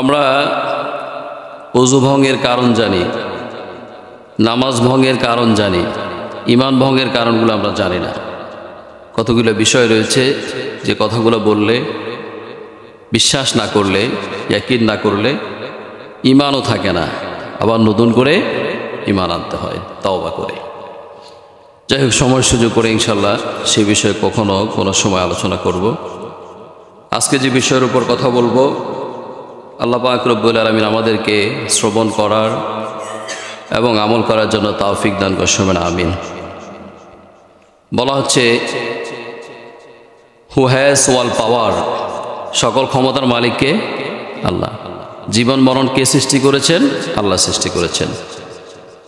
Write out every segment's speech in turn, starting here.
আমরা ওযু ভঙ্গের কারণ জানি, নামাজ ভঙ্গের কারণ জানি, ঈমান ভঙ্গের কারণগুলো আমরা জানি না। কতগুলো বিষয় রয়েছে যে কথাগুলো বললে, বিশ্বাস না করলে, ইয়াকিন না করলে ঈমানও থাকে না, আবার নতুন করে ঈমান আনতে হয় তাওবা করে। যাই হোক, সময় সুযোগ করে ইনশাল্লাহ সে বিষয়ে কখনো কোনো সময় আলোচনা করব। আজকে যে বিষয়ের উপর কথা বলবো, আল্লাহ পাক রব্বুল আলামিন আমাদেরকে শ্রবণ করার এবং আমল করার জন্য তৌফিক দান করবেন, আমিন। বলা হচ্ছে হু হ্যাজ ওয়াল পাওয়ার, সকল ক্ষমতার মালিককে আল্লাহ। জীবন মরণ কে সৃষ্টি করেছেন? আল্লাহ সৃষ্টি করেছেন।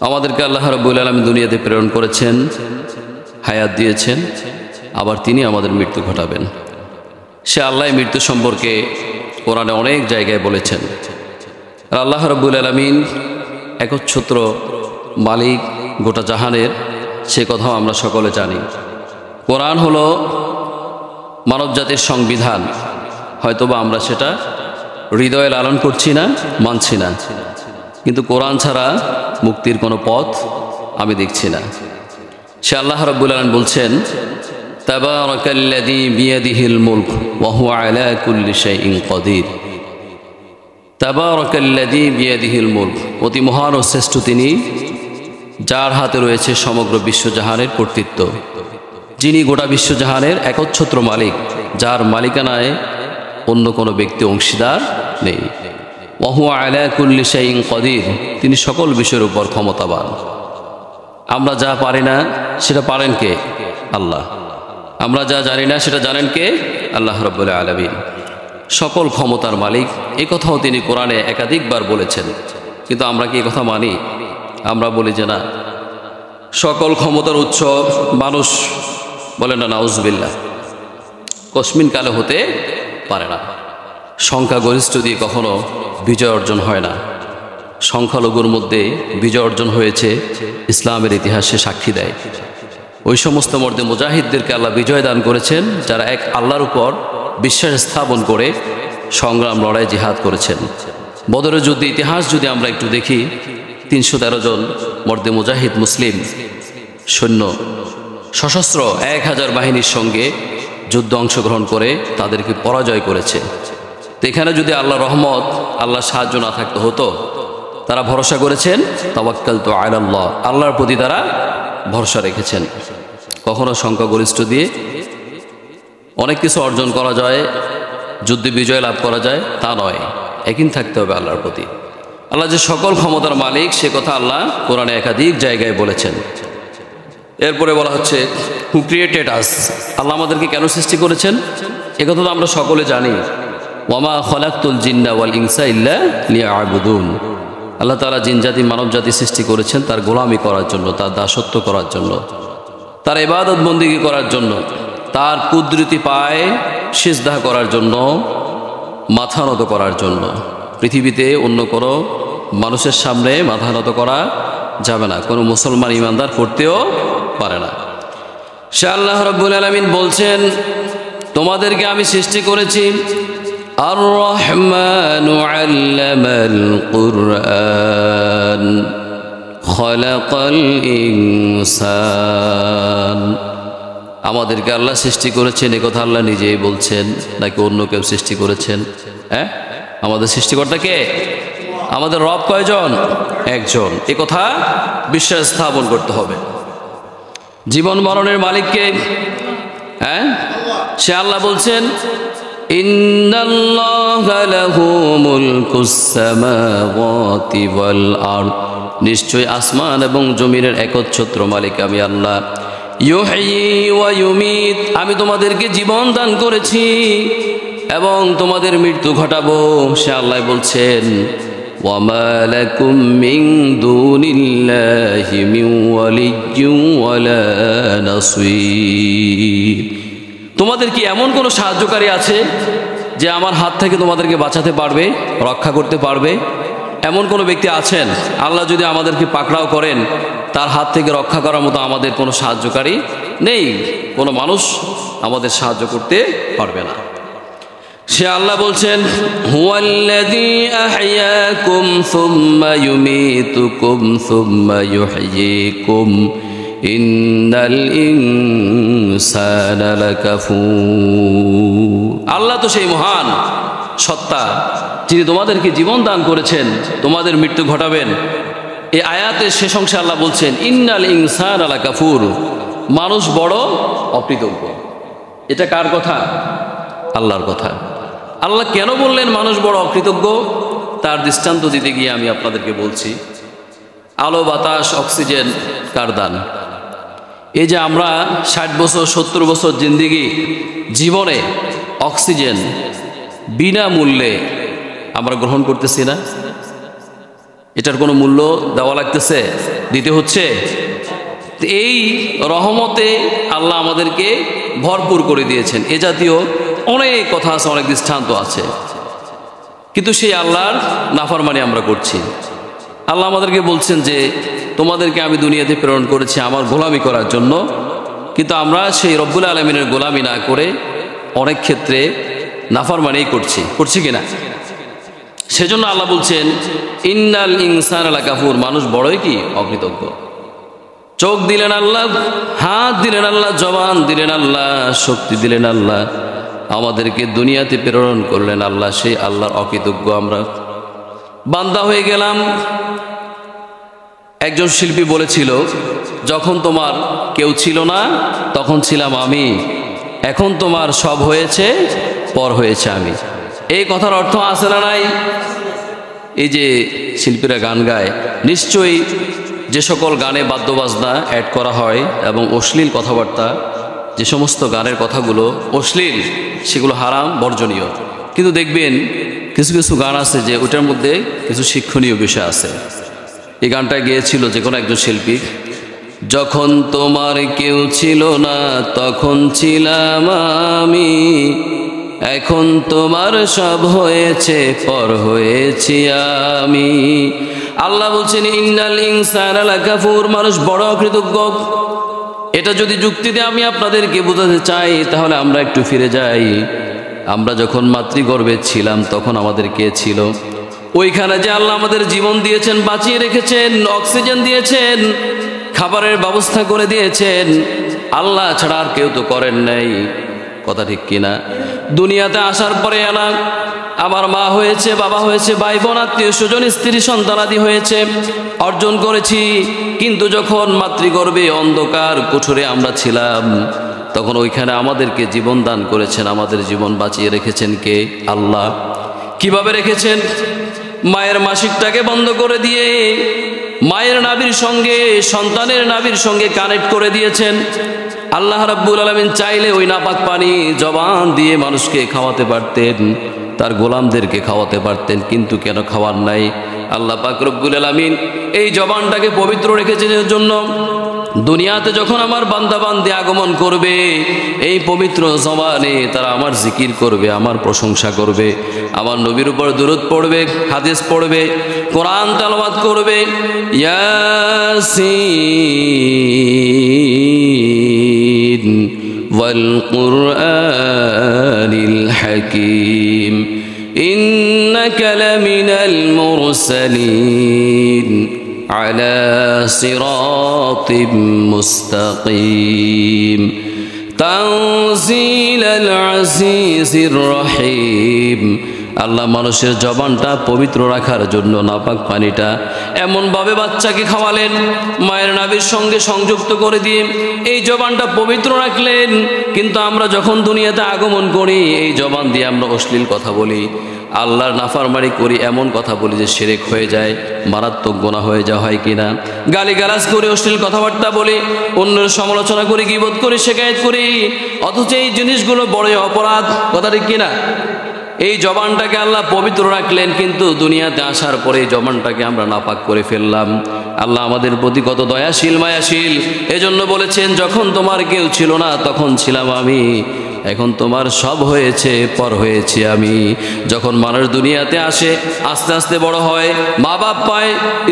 আমাদেরকে আল্লাহ রাব্বুল আলামিন দুনিয়াতে প্রেরণ করেছেন, হায়াত দিয়েছেন, আবার তিনি আমাদের মৃত্যু ঘটাবেন। সে আল্লাহ মৃত্যু সম্পর্কে কোরআনে অনেক জায়গায় বলেছেন। আল্লাহ রাব্বুল আলামিন একচ্ছত্র মালিক গোটা জাহানের, সে কথাও আমরা সকলে জানি। কোরআন হলো মানব জাতির সংবিধান, হয়তোবা আমরা সেটা হৃদয়ে লালন করছি না, মানছি না, কিন্তু কোরআন ছাড়া মুক্তির কোনো পথ আমি দেখছি না। সে আল্লাহ রাব্বুল আলামিন বলছেন, তাবারাকাল্লাযী বিয়াদিহিল মুলক ওয়া হুয়া আলা কুল্লি শাইইন কাদির। তাবারাকাল্লাযী বিয়াদিহিল মুলক, অতি মহান ও শ্রেষ্ঠ তিনি, যার হাতে রয়েছে সমগ্র বিশ্বজাহানের কর্তৃত্ব, যিনি গোটা বিশ্বজাহানের একচ্ছত্র মালিক, যার মালিকানায় অন্য কোনো ব্যক্তি অংশীদার নেই। ওয়া হুয়া আলা কুল্লি শাইইন কাদির, তিনি সকল বিষয়ের উপর ক্ষমতাবান। আমরা যা পারি না সেটা পারেন কে? আল্লাহ। আমরা যা জানি না সেটা জানেন কে? আল্লাহ রাব্বুল আলামিন, সকল ক্ষমতার মালিক। এই কথাও তিনি কোরআনে একাধিকবার বলেছেন, কিন্তু আমরা কি এই কথা মানি? আমরা বলি যে না, সকল ক্ষমতার উৎস মানুষ। বলেন না নাউজুবিল্লাহ, কসমিন কালে হতে পারে না। সংখ্যাগরিষ্ঠ দিয়ে কখনো বিজয় অর্জন হয় না। সংখ্যালঘুর মধ্যে বিজয় অর্জন হয়েছে ইসলামের ইতিহাসে সাক্ষী দেয়। ওই সমস্ত মর্দে মুজাহিদদেরকে আল্লাহ বিজয় দান করেছেন, যারা এক আল্লাহর উপর বিশ্বাস স্থাপন করে সংগ্রাম, লড়াই, জিহাদ করেছেন। বদরের যুদ্ধে ইতিহাস যদি আমরা একটু দেখি, 313 জন মর্দে মুজাহিদ মুসলিম সৈন্য সশস্ত্র 1000 বাহিনীর সঙ্গে যুদ্ধ অংশগ্রহণ করে তাদেরকে পরাজয় করেছে। তো এখানে যদি আল্লাহর রহমত, আল্লাহর সাহায্য না থাকতে হতো, তারা ভরসা করেছেন তাওয়াক্কালতু আলাল্লাহ, আল্লাহর প্রতি তারা ভরসা রেখেছেন। কখনো সংখ্যাগরিষ্ঠ দিয়ে অনেক কিছু অর্জন করা যায়, যুদ্ধে বিজয় লাভ করা যায় তা নয়, একই থাকতে হবে আল্লাহর প্রতি। আল্লাহ যে সকল ক্ষমতার মালিক, সে কথা আল্লাহ কোরআনে একাধিক জায়গায় বলেছেন। এরপরে বলা হচ্ছে হু ক্রিয়েটেড আস, আল্লাহ আমাদেরকে কেন সৃষ্টি করেছেন? একথা তো আমরা সকলে জানি। ওয়ামা খলাকতুল জিন্না ওয়াল ইনসা ইল্লা লিয়াবুদুন, আল্লাহ তাআলা জিন জাতি, মানব জাতি সৃষ্টি করেছেন তার গোলামি করার জন্য, তার দাসত্ব করার জন্য, তার ইবাদত বন্দেগী করার জন্য, তার কুদরতি পায়ে সিজদা করার জন্য, মাথা নত করার জন্য। পৃথিবীতে অন্য কোনো মানুষের সামনে মাথা নত করা যাবে না, কোনো মুসলমান ইমানদার করতেও পারে না। সে আল্লাহ রাব্বুল আলামিন বলছেন, তোমাদেরকে আমি সৃষ্টি করেছি আর রহমানু আল্লামাল কুরআন খলাকাল ইনসান। আমাদেরকে আল্লাহ সৃষ্টি করেছেন, এ কথা আল্লাহ নিজেই বলছেন, নাকি অন্য কেউ সৃষ্টি করেছেন? হ্যাঁ, আমাদের সৃষ্টিকর্তা কে? আমাদের রব কয়জন? একজন। এ কথা বিশ্বাস স্থাপন করতে হবে। জীবন মরণের মালিককে? হ্যাঁ, সে আল্লাহ বলছেন, ইন্নাল্লাহা লাহু মুলকুস সামাওয়াতি ওয়াল আরদ, নিশ্চয় আসমান এবং জমিনের একচ্ছত্র মালিক আমি আল্লাহ। ইউহয়ি ওয়া ইউমিত, আমি তোমাদেরকে জীবন দান করেছি এবং তোমাদের মৃত্যু ঘটাবো। সে আল্লাহ বলছেন, ওয়ামা লাকুম মিন দুনিল্লাহি মিন ওয়ালিয়্যিন ওয়ালা নাসীর, তোমাদের কি এমন কোনো সাহায্যকারী আছে যে আমার হাত থেকে তোমাদেরকে বাঁচাতে পারবে, রক্ষা করতে পারবে? এমন কোনো ব্যক্তি আছেন? আল্লাহ যদি আমাদেরকে পাকড়াও করেন, তার হাত থেকে রক্ষা করার মতো আমাদের কোনো সাহায্যকারী নেই, কোনো মানুষ আমাদের সাহায্য করতে পারবে না। সে আল্লাহ বলছেন হুয়াল্লাযী আহইয়াকুম সুম্মা ইউমীতুকুম সুম্মা ইউহয়ীকুম ইন্নাল ইনসানা লাকাফুর। আল্লাহ তো সেই মহান সত্তা যিনি তোমাদেরকে জীবন দান করেছেন, তোমাদের মৃত্যু ঘটাবেন। এই আয়াতের শেষ অংশে আল্লাহ বলছেন ইন্নাল ইনসানা লাকাফুর, মানুষ বড় অকৃতজ্ঞ। এটা কার কথা? আল্লাহর কথা। আল্লাহ কেন বললেন মানুষ বড় অকৃতজ্ঞ? তার দৃষ্টান্ত দিতে গিয়ে আমি আপনাদেরকে বলছি, আলো বাতাস অক্সিজেন কার দান? এই যে আমরা 60 বছর 70 বছর জিন্দিগি জীবনে অক্সিজেন বিনামূল্যে আমরা গ্রহণ করতেছি না? এটার কোনো মূল্য দেওয়া লাগতেছে? দিতে হচ্ছে? এই রহমতে আল্লাহ আমাদেরকে ভরপুর করে দিয়েছেন। এ জাতীয় অনেক কথা আছে, অনেক দৃষ্টান্ত আছে, কিন্তু সেই আল্লাহর নাফরমানি আমরা করছি। আল্লাহ আমাদেরকে বলছেন যে তোমাদেরকে আমি দুনিয়াতে প্রেরণ করেছি আমার গোলামি করার জন্য, কিন্তু আমরা সেই রব্বুল আলামিনের গোলামি না করে অনেক ক্ষেত্রে নাফরমানি করছি কিনা? সেজন্য আল্লাহ বলছেন ইন্নাল ইনসানা লাকাফুর, মানুষ বড়ই কি অকৃতজ্ঞ। চোখ দিলেন আল্লাহ, হাত দিলেন আল্লাহ, জবান দিলেন আল্লাহ, শক্তি দিলেন আল্লাহ, আমাদেরকে দুনিয়াতে প্রেরণ করলেন আল্লাহ, সেই আল্লাহর অকৃতজ্ঞ আমরা বান্দা হয়ে গেলাম। একজন শিল্পী বলেছিল, যখন তোমার কেউ ছিল না তখন ছিলাম আমি, এখন তোমার সব হয়েছে পর হয়েছে আমি। এই কথার অর্থ আছে না নাই? এই যে শিল্পীরা গান গায়, নিশ্চয়ই যে সকল গানে বাদ্যবাজনা অ্যাড করা হয় এবং অশ্লীল কথাবার্তা, যে সমস্ত গানের কথাগুলো অশ্লীল, সেগুলো হারাম, বর্জনীয়। কিন্তু দেখবেন কিছু কিছু গান আছে যে ওটার মধ্যে কিছু শিক্ষণীয় বিষয় আছে। এই গানটা গেয়েছিল যে কোনো একজন শিল্পী, যখন তোমার কেউ ছিল না তখন ছিলাম আমি, এখন তোমার সব হয়েছে পর হয়েছি আমি। আল্লাহ বলছেন ইন্নাল ইনসানা লাকাফুর, মানুষ বড় অকৃতজ্ঞ। এটা যদি যুক্তিতে আমি আপনাদেরকে বোঝাতে চাই তাহলে আমরা একটু ফিরে যাই। আমরা যখন মাতৃগর্ভে ছিলাম তখন আমাদের কে ছিল? ওইখানে যে আল্লাহ আমাদের জীবন দিয়েছেন, বাঁচিয়ে রেখেছেন, অক্সিজেন দিয়েছেন, খাবারের ব্যবস্থা করে দিয়েছেন, আল্লাহ ছাড়া আর কেউ তো করেন নাই। কথা ঠিক কিনা? দুনিয়াতে আসার পরে আমার মা হয়েছে, বাবা হয়েছে, ভাই বোন, আত্মীয় স্বজন, স্ত্রী সন্তানাদি হয়েছে, অর্জন করেছি। কিন্তু যখন মাতৃগর্ভে অন্ধকার কুঠুরে আমরা ছিলাম তখন ওইখানে আমাদেরকে জীবন দান করেছেন, আমাদের জীবন বাঁচিয়ে রেখেছেন কে? আল্লাহ। কিভাবে রেখেছেন? মায়ের মাসিকটাকে বন্ধ করে দিয়ে মায়ের নাভির সঙ্গে সন্তানের নাভির সঙ্গে কানেক্ট করে দিয়েছেন। আল্লাহ রাব্বুল আলামিন চাইলে ওই নাপাক পানি জবান দিয়ে মানুষকে খাওয়াতে পারতেন, তার গোলামদেরকে খাওয়াতে পারতেন, কিন্তু কেন খাওয়ার নাই? আল্লাহ পাক রব্বুল আলামিন এই জবানটাকে পবিত্র রেখেছেন এর জন্য দুনিয়াতে যখন আমার বান্দা বান্দী আগমন করবে এই পবিত্র জবানে তারা আমার জিকির করবে, আমার প্রশংসা করবে, আমার নবীর উপর দুরূদ পড়বে, হাদিস পড়বে, কোরআন তেলাওয়াত করবে। ইয়াসিন ওয়াল কুরআনিল হাকীম ইন্নাকা লামিনাল মুরসালিন على صراط مستقيم تنزيل العزيز الرحيم। আল্লাহ মানুষের জবানটা পবিত্র রাখার জন্য নাপাক পানিটা এমনভাবে বাচ্চাকে খাওয়ালেন, মায়ের নাভির সঙ্গে সংযুক্ত করে দিয়ে এই জবানটা পবিত্র রাখলেন। কিন্তু আমরা যখন দুনিয়াতে আগমন করি এই জবান দিয়ে আমরা অশ্লীল কথা বলি, আল্লাহর নাফরমানি করি, এমন কথা বলি যে শিরক হয়ে যায়, মারাত্মক গুনাহ হয়ে যাওয়া হয় কিনা। গালিগালাজ করি, অশ্লীল কথাবার্তা বলি, অন্যের সমালোচনা করি, গীবত করি, শিকায়েত করি, অথচ এই জিনিসগুলো বড়ই অপরাধ। কথা ঠিক কিনা? এই জবানটাকে আল্লাহ পবিত্র রাখলেন, কিন্তু দুনিয়াতে আসার পরে এই জবানটাকে আমরা নাপাক করে ফেললাম। আল্লাহ আমাদের প্রতি কত দয়াশীল, মায়াশীল। এজন্য বলেছেন যখন তোমার কেউ ছিল না তখন ছিলাম আমি, এখন তোমার সব হয়েছে, পর হয়েছি আমি। যখন মানুষ দুনিয়াতে আসে, আস্তে আস্তে বড় হয়, মা বাপ পায়,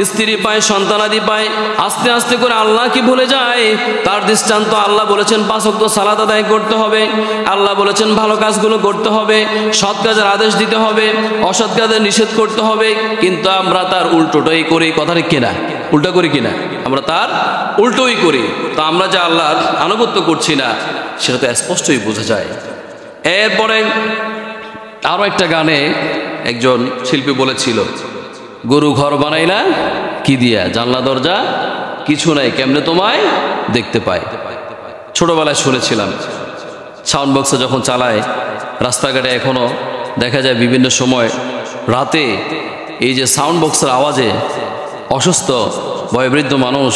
স্ত্রী পায়, সন্তানাদি পায়, আস্তে আস্তে করে আল্লাহ কি ভুলে যায়। তার দৃষ্টান্ত আল্লাহ বলেছেন 5 ওয়াক্ত সালাত আদায় করতে হবে, আল্লাহ বলেছেন ভালো কাজগুলো করতে হবে, সৎ কাজের আদেশ দিতে হবে, অসৎ কাজের নিষেধ করতে হবে। কিন্তু আমরা তার উল্টোটাই করি, কথা ঠিক কিনা? উল্টো করি কিনা? আমরা তার উল্টোই করি। তো আমরা যে আল্লাহর আনুগত্য করছি না, সেটা তো স্পষ্টই বোঝা যায়। এরপরে আরো একটা গানে একজন শিল্পী বলেছিল, গরু ঘর বানাইলা কি দিয়া, জানলা দরজা কিছু নাই, কেমনে তোমায় দেখতে পায়। ছোটবেলায় শুনেছিলাম। সাউন্ড বক্সে যখন চালায় রাস্তাঘাটে, এখনো দেখা যায় বিভিন্ন সময় রাতে এই যে সাউন্ড বক্সের আওয়াজে অসুস্থ বয়োবৃদ্ধ মানুষ,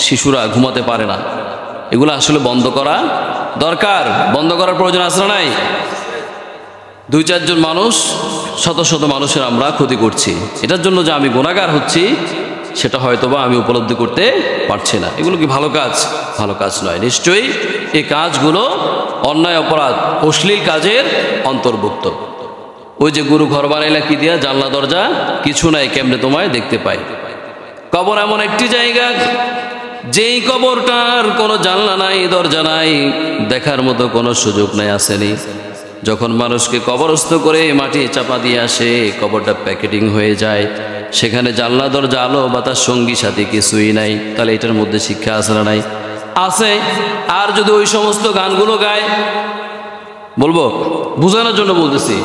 শিশুরা ঘুমাতে পারে না। এগুলো আসলে বন্ধ করা দরকার। বন্ধ করার প্রয়োজন আছে না নাই? 2-4 জন মানুষ, শত শত মানুষের আমরা ক্ষতি করছি। এটার জন্য যে আমি গুনাহগার হচ্ছি, সেটা হয়তোবা আমি উপলব্ধি করতে পারছি না। এগুলো কি ভালো কাজ? ভালো কাজ নয়। নিশ্চয়ই এই কাজগুলো অন্যায়, অপরাধ, অশ্লীল কাজের অন্তর্ভুক্ত। ওই যে গরু ঘর বানাইলা কি দিয়া, জানলা দরজা কিছু নাই, কেমনে তোমায় দেখতে পাই। কবর এমন একটি জায়গা, যেই কবরটার কোনো জানলা নাই, দরজা নাই, দেখার মতো কোনো সুযোগ নাই, আসেনি। যখন মানুষকে কবরস্থ করে মাটি চাপা দিয়ে আসে, কবরটা প্যাকেটিং হয়ে যায়, সেখানে জানলা দরজা, আলো বাতাস, সঙ্গী সাথী কিছুই নাই। তাহলে এটার মধ্যে শিক্ষা আছে না নাই? আছে। আর যদি ওই সমস্ত গানগুলো গায়, বলবো বোঝানোর জন্য বলতেছি,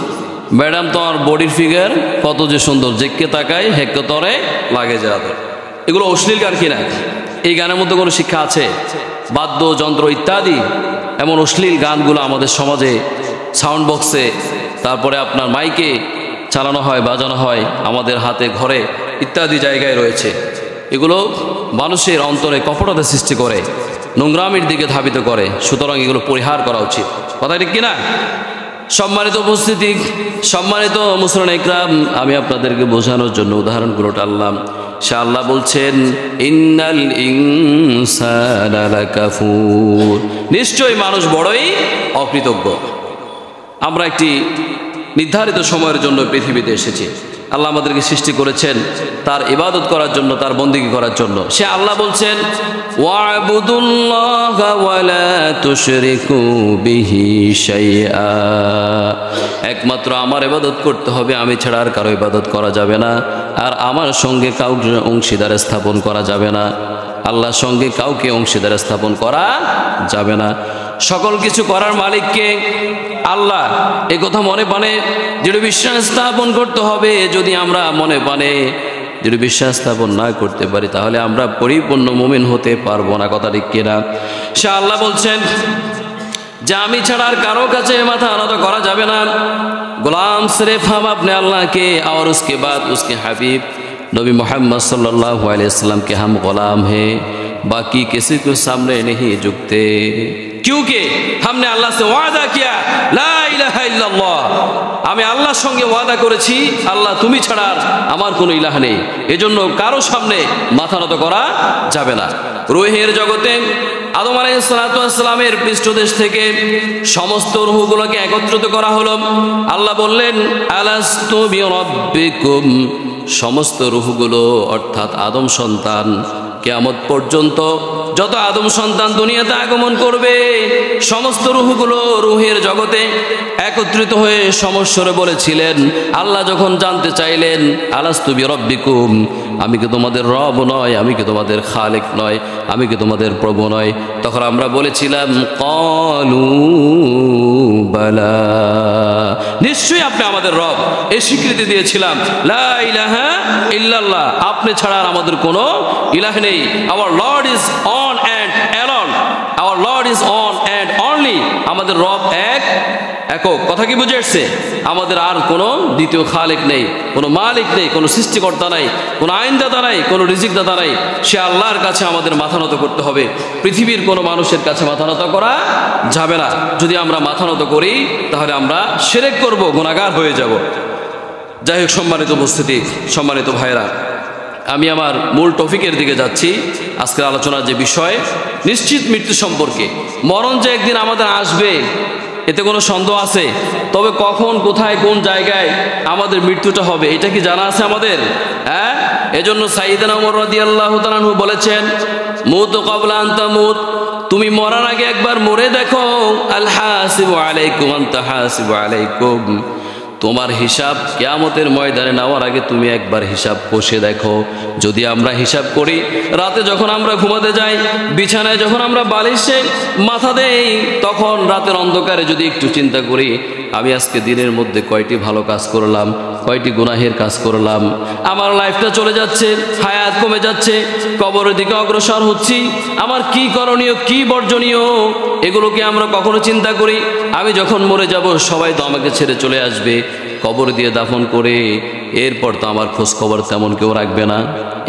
ম্যাডাম তোমার বডির ফিগার কত যে সুন্দর, যেকে তাকায় হেক্কে তরে লাগে যাবে। এগুলো অশ্লীল গান কিনা? এই গানের মধ্যে কোনো শিক্ষা আছে? বাদ্যযন্ত্র ইত্যাদি এমন অশ্লীল গানগুলো আমাদের সমাজে সাউন্ড বক্সে, তারপরে আপনার মাইকে চালানো হয়, বাজানো হয়, আমাদের হাতে, ঘরে ইত্যাদি জায়গায় রয়েছে। এগুলো মানুষের অন্তরে কপটতা সৃষ্টি করে, নোংরামির দিকে ধাবিত করে। সুতরাং এগুলো পরিহার করা উচিত। কথা ঠিক কিনা? সম্মানিত উপস্থিতি, সম্মানিত মুসলিম ইকরাম, আমি আপনাদেরকে বোঝানোর জন্য উদাহরণগুলো টানলাম। সে আল্লাহ বলছেন, ইন্নাল ইনসানা লাকাফুর, নিশ্চয়ই মানুষ বড়ই অকৃতজ্ঞ। আমরা একটি নির্ধারিত সময়ের জন্য পৃথিবীতে এসেছি। আল্লাহ আমাদেরকে সৃষ্টি করেছেন তার ইবাদত করার জন্য, তার বন্দেগী করার জন্য। সে আল্লাহ বলছেন, ওয়া'বুদুল্লাহা ওয়া লা তুশরিকু বিহি শাইআ, একমাত্র আমার ইবাদত করতে হবে, আমি ছাড়া আর কারো ইবাদত করা যাবে না। আর আমার সঙ্গে কাউকে অংশীদার স্থাপন করা যাবে না। আল্লাহর সঙ্গে কাউকে অংশীদার স্থাপন করা যাবে না। সকল কিছু করার মালিককে আল্লাহ, এই কথা মনে পানে দৃঢ় বিশ্বাস স্থাপন করতে হবে। যদি আমরা মনে পানে দৃঢ় বিশ্বাস স্থাপন না করতে পারি, তাহলে আমরা পরিপূর্ণ মুমিন হতে পারবো না। কথা ঠিক কিনা? সে আল্লাহ বলছেন যে আমি ছাড়া আর কারো কাছে মাথা নত করা যাবে না। गुलाम सिर्फ हम अपने अल्लाह के और उसके बाद उसके हबीब नबी मोहम्मद सल्लल्लाहु अलैहि वसल्लम के हम गुलाम हैं, बाकी किसी को सामने नहीं झुकते, क्योंकि हमने अल्लाह से वादा किया ला इलाहा इल्लल्लाह, আমি আল্লাহর সঙ্গে ওয়াদা করেছি আল্লাহ তুমি ছাড়া আমার কোনো ইলাহ নেই, এজন্য কারো সামনে মাথা নত করা যাবে না। রূহের জগতে আদম আলাইহিস সালাতু ওয়াস সালামের পৃষ্ঠদেশ থেকে সমস্ত রূহগুলোকে একত্রিত করা হলো। আল্লাহ বললেন আলাস্তু বিরাব্বিকুম, সমস্ত রূহগুলো অর্থাৎ আদম সন্তান কিয়ামত পর্যন্ত যত আদম সন্তান দুনিয়াতে আগমন করবে, সমস্ত রূহগুলো রূহের জগতে একত্রিত হয়ে সমস্বরে বলেছিলেন, আল্লাহ যখন জানতে চাইলেন আলাস্তু বিরাব্বিকুম, আমি কি তোমাদের রব নয়, আমি কি তোমাদের খালিক নয়, আমি কি তোমাদের প্রভু নয়, তখন আমরা বলেছিলাম ক্বালু বালা, নিশ্চয়ই আপনি আমাদের রব। এই স্বীকৃতি দিয়েছিলাম লা ইলাহা ইল্লাল্লাহ, আপনি ছাড়া আর আমাদের কোনো ইলাহ নেই। Our lord is one and alone, our lord is one and only, আমাদের রব এক, একক। কথা কি বুঝে আসছে? আমাদের আর কোনো দ্বিতীয় খালিক নেই, কোনো মালিক নেই, কোনো সৃষ্টিকর্তা নাই, কোনো আইনদাতা নাই, কোনো রিজিকদাতা নাই। সে আল্লাহর কাছে আমাদের মাথা নত করতে হবে। পৃথিবীর কোনো মানুষের কাছে মাথা নত করা যাবে না। যদি আমরা মাথা নত করি তাহলে আমরা শিরক করব, গুনাহগার হয়ে যাব। যাই হোক, সম্মানিত উপস্থিতি, সম্মানিত ভাইরা, আমি আমার মূল টপিকের দিকে যাচ্ছি। আজকের আলোচনার যে বিষয় নিশ্চিত মৃত্যু সম্পর্কে, মরণ যে একদিন আমাদের আসবে এতে কোনো সন্দেহ আছে? তবে কখন, কোথায়, কোন জায়গায় আমাদের মৃত্যুটা হবে এটা কি জানা আছে আমাদের? হ্যাঁ, এজন্য সাইয়েদনা ওমর রাদিয়াল্লাহু তাআলা আনহু বলেছেন, মুত ক্বাবলা আন তামুত, তুমি মরার আগে একবার মরে দেখো। আল হাসিবু আলাইকুম আনতা হাসিবু আলাইকুম, তোমার হিসাব কিয়ামতের ময়দানে নেওয়ার আগে তুমি একবার হিসাব কষে দেখো। যদি আমরা হিসাব করি, রাতে যখন আমরা ঘুমাতে যাই, বিছানায় যখন আমরা বালিশে মাথা দেই, তখন রাতের অন্ধকারে যদি একটু চিন্তা করি, আমি আজকে দিনের মধ্যে কয়টি ভালো কাজ করলাম, কয়টি গুনাহের কাজ করলাম, আমার লাইফটা চলে যাচ্ছে, হায়াত কমে যাচ্ছে, কবরের দিকে অগ্রসর হচ্ছি, আমার কি করণীয়, কি বর্জনীয়, এগুলোকে আমরা কখনো চিন্তা করি? আমি যখন মরে যাব, সবাই তো আমাকে ছেড়ে চলে আসবে, কবর দিয়ে দাফন করে এরপর তো আমার খোঁজ খবর তেমন কেউ রাখবে না।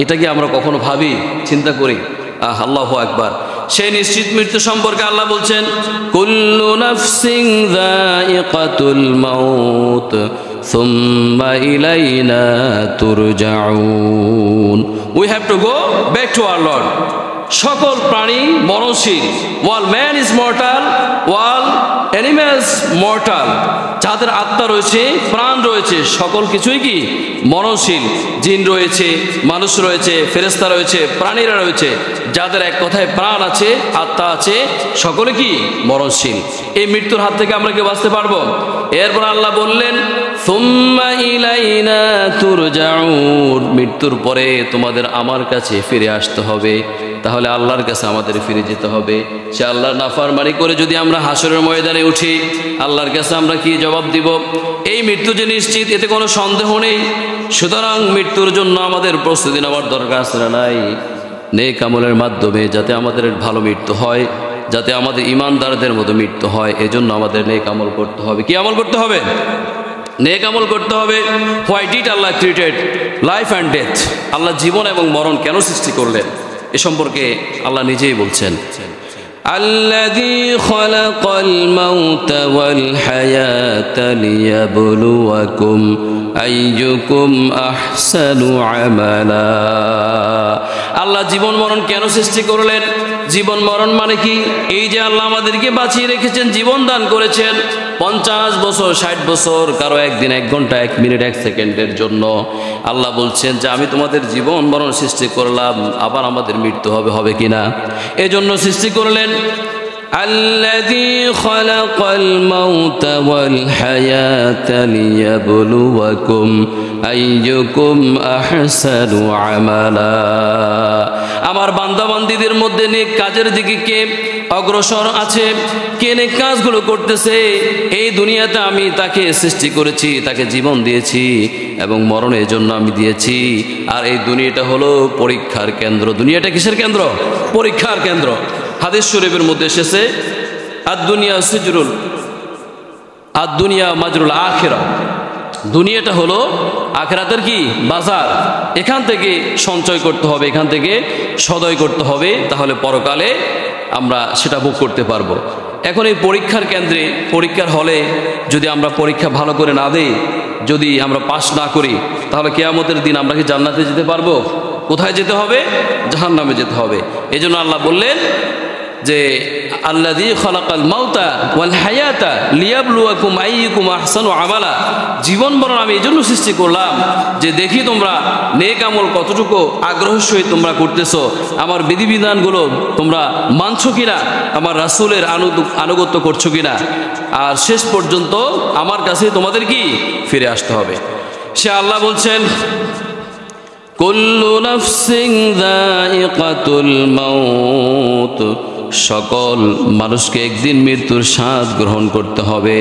এটা কি আমরা কখনো ভাবি, চিন্তা করি? আল্লাহু আকবার। সেই নিশ্চিত মৃত্যু সম্পর্কে আল্লাহ বলছেন, কুল্লু নাফসিন যায়িকাতুল মাউত সুম্মা ইলাইনা তুরজাউন। We have to go back to our lord. সকল প্রাণী মরণশীল, all man is mortal, all animals mortal. যাদের আত্মা রয়েছে, প্রাণ রয়েছে, সকল কিছুই কি মরণশীল। জিন রয়েছে, মানুষ রয়েছে, ফেরেশতা রয়েছে, প্রাণীরা রয়েছে, যাদের এক কথায় প্রাণ আছে, আত্মা আছে, সকলে কি মরণশীল। এই মৃত্যুর হাত থেকে আমরা কি বাঁচতে পারবো? এরপর আল্লাহ বললেন, সুম্মা ইলাইনা তুরজাউন, মৃত্যুর পরে তোমাদের আমার কাছে ফিরে আসতে হবে। তাহলে আল্লাহর কাছে আমাদের ফিরে যেতে হবে। সে আল্লাহর নাফরমানি করে যদি আমরা হাসরের ময়দানে উঠি, আল্লাহর কাছে আমরা কি জবাব দিব? এই মৃত্যু যে নিশ্চিত, এতে কোনো সন্দেহ নেই। সুতরাং মৃত্যুর জন্য আমাদের প্রস্তুতি নেওয়ার দরকার আছে না নাই? নেক আমলের মাধ্যমে যাতে আমাদের ভালো মৃত্যু হয়, যাতে আমাদের ইমানদারদের মতো মৃত্যু হয়, এজন্য আমাদের নেক আমল করতে হবে। কি আমল করতে হবে? নেক আমল করতে হবে। Why did Allah created life and death? আল্লাহ জীবন এবং মরণ কেন সৃষ্টি করলেন এ সম্পর্কে আল্লাহ নিজেই বলছেন, আল্লাযী খালাকাল মাউতা ওয়াল হায়াতা লিয়াবলুয়াকুম আইয়ুকুম আহসানু আমালা। আল্লাহ জীবন মরণ কেন সৃষ্টি করলেন? জীবন মরণ মানে কি? এই যে আল্লাহ আমাদেরকে বাঁচিয়ে রেখেছেন, জীবন দান করেছেন 50 বছর, 60 বছর, কারো একদিন, 1 ঘন্টা, 1 মিনিট, 1 সেকেন্ডের জন্য। আল্লাহ বলছেন যে আমি তোমাদের জীবন মরণ সৃষ্টি করলাম, আবার আমাদের মৃত্যু হবে, হবে কিনা, এজন্য সৃষ্টি করলেন। আল্লাযী খালাকাল মাউতা ওয়াল হায়াতা লিয়াবলুয়াকুম আইয়ুকুম আহসানু আমালা। আমার বান্দাবান্দীদের মধ্যে নেক কাজের দিকে কে অগ্রসর আছে, কে নেক কাজগুলো করতেছে, এই দুনিয়াতে আমি তাকে সৃষ্টি করেছি, তাকে জীবন দিয়েছি এবং মরণের জন্য আমি দিয়েছি। আর এই দুনিয়াটা হলো পরীক্ষার কেন্দ্র। দুনিয়াটা কিসের কেন্দ্র? পরীক্ষার কেন্দ্র। হাদিস শরীফের মধ্যে এসেছে, আদ-দুনিয়া সিজরুল, আদ-দুনিয়া মাজরুল আখিরা। দুনিয়াটা হলো আখিরাতের কি বাজার। এখান থেকে সঞ্চয় করতে হবে, এখান থেকে সদয় করতে হবে, তাহলে পরকালে আমরা সেটা ভোগ করতে পারবো। এখন এই পরীক্ষার কেন্দ্রে, পরীক্ষার হলে যদি আমরা পরীক্ষা ভালো করে না দেই, যদি আমরা পাস না করি, তাহলে কিয়ামতের দিন আমরা কি জান্নাতে যেতে পারবো? কোথায় যেতে হবে? জাহান্নামে যেতে হবে। এজন্য আল্লাহ বললেন যে আল্লাযী খালাকাল মাউতা ওয়াল হায়াতা লিয়াবলুয়াকুম আইয়ুকুম আহসানু আমালা। জীবন মরণ আমি এজন্য সৃষ্টি করলাম যে দেখি তোমরা নেক আমল কতটুকু আগ্রহের সহিত তোমরা করতেছো, আমার বিধিবিধানগুলো তোমরা মানছো কিনা, আমার রাসূলের আনুগত্য করছো কিনা, আর শেষ পর্যন্ত আমার কাছে তোমাদের কি ফিরে আসতে হবে। সে আল্লাহ বলছেন, কুল্লু নাফসিন যায়িকাতুল মাউত, সকল মানুষকে একদিন মৃত্যুর স্বাদ গ্রহণ করতে হবে।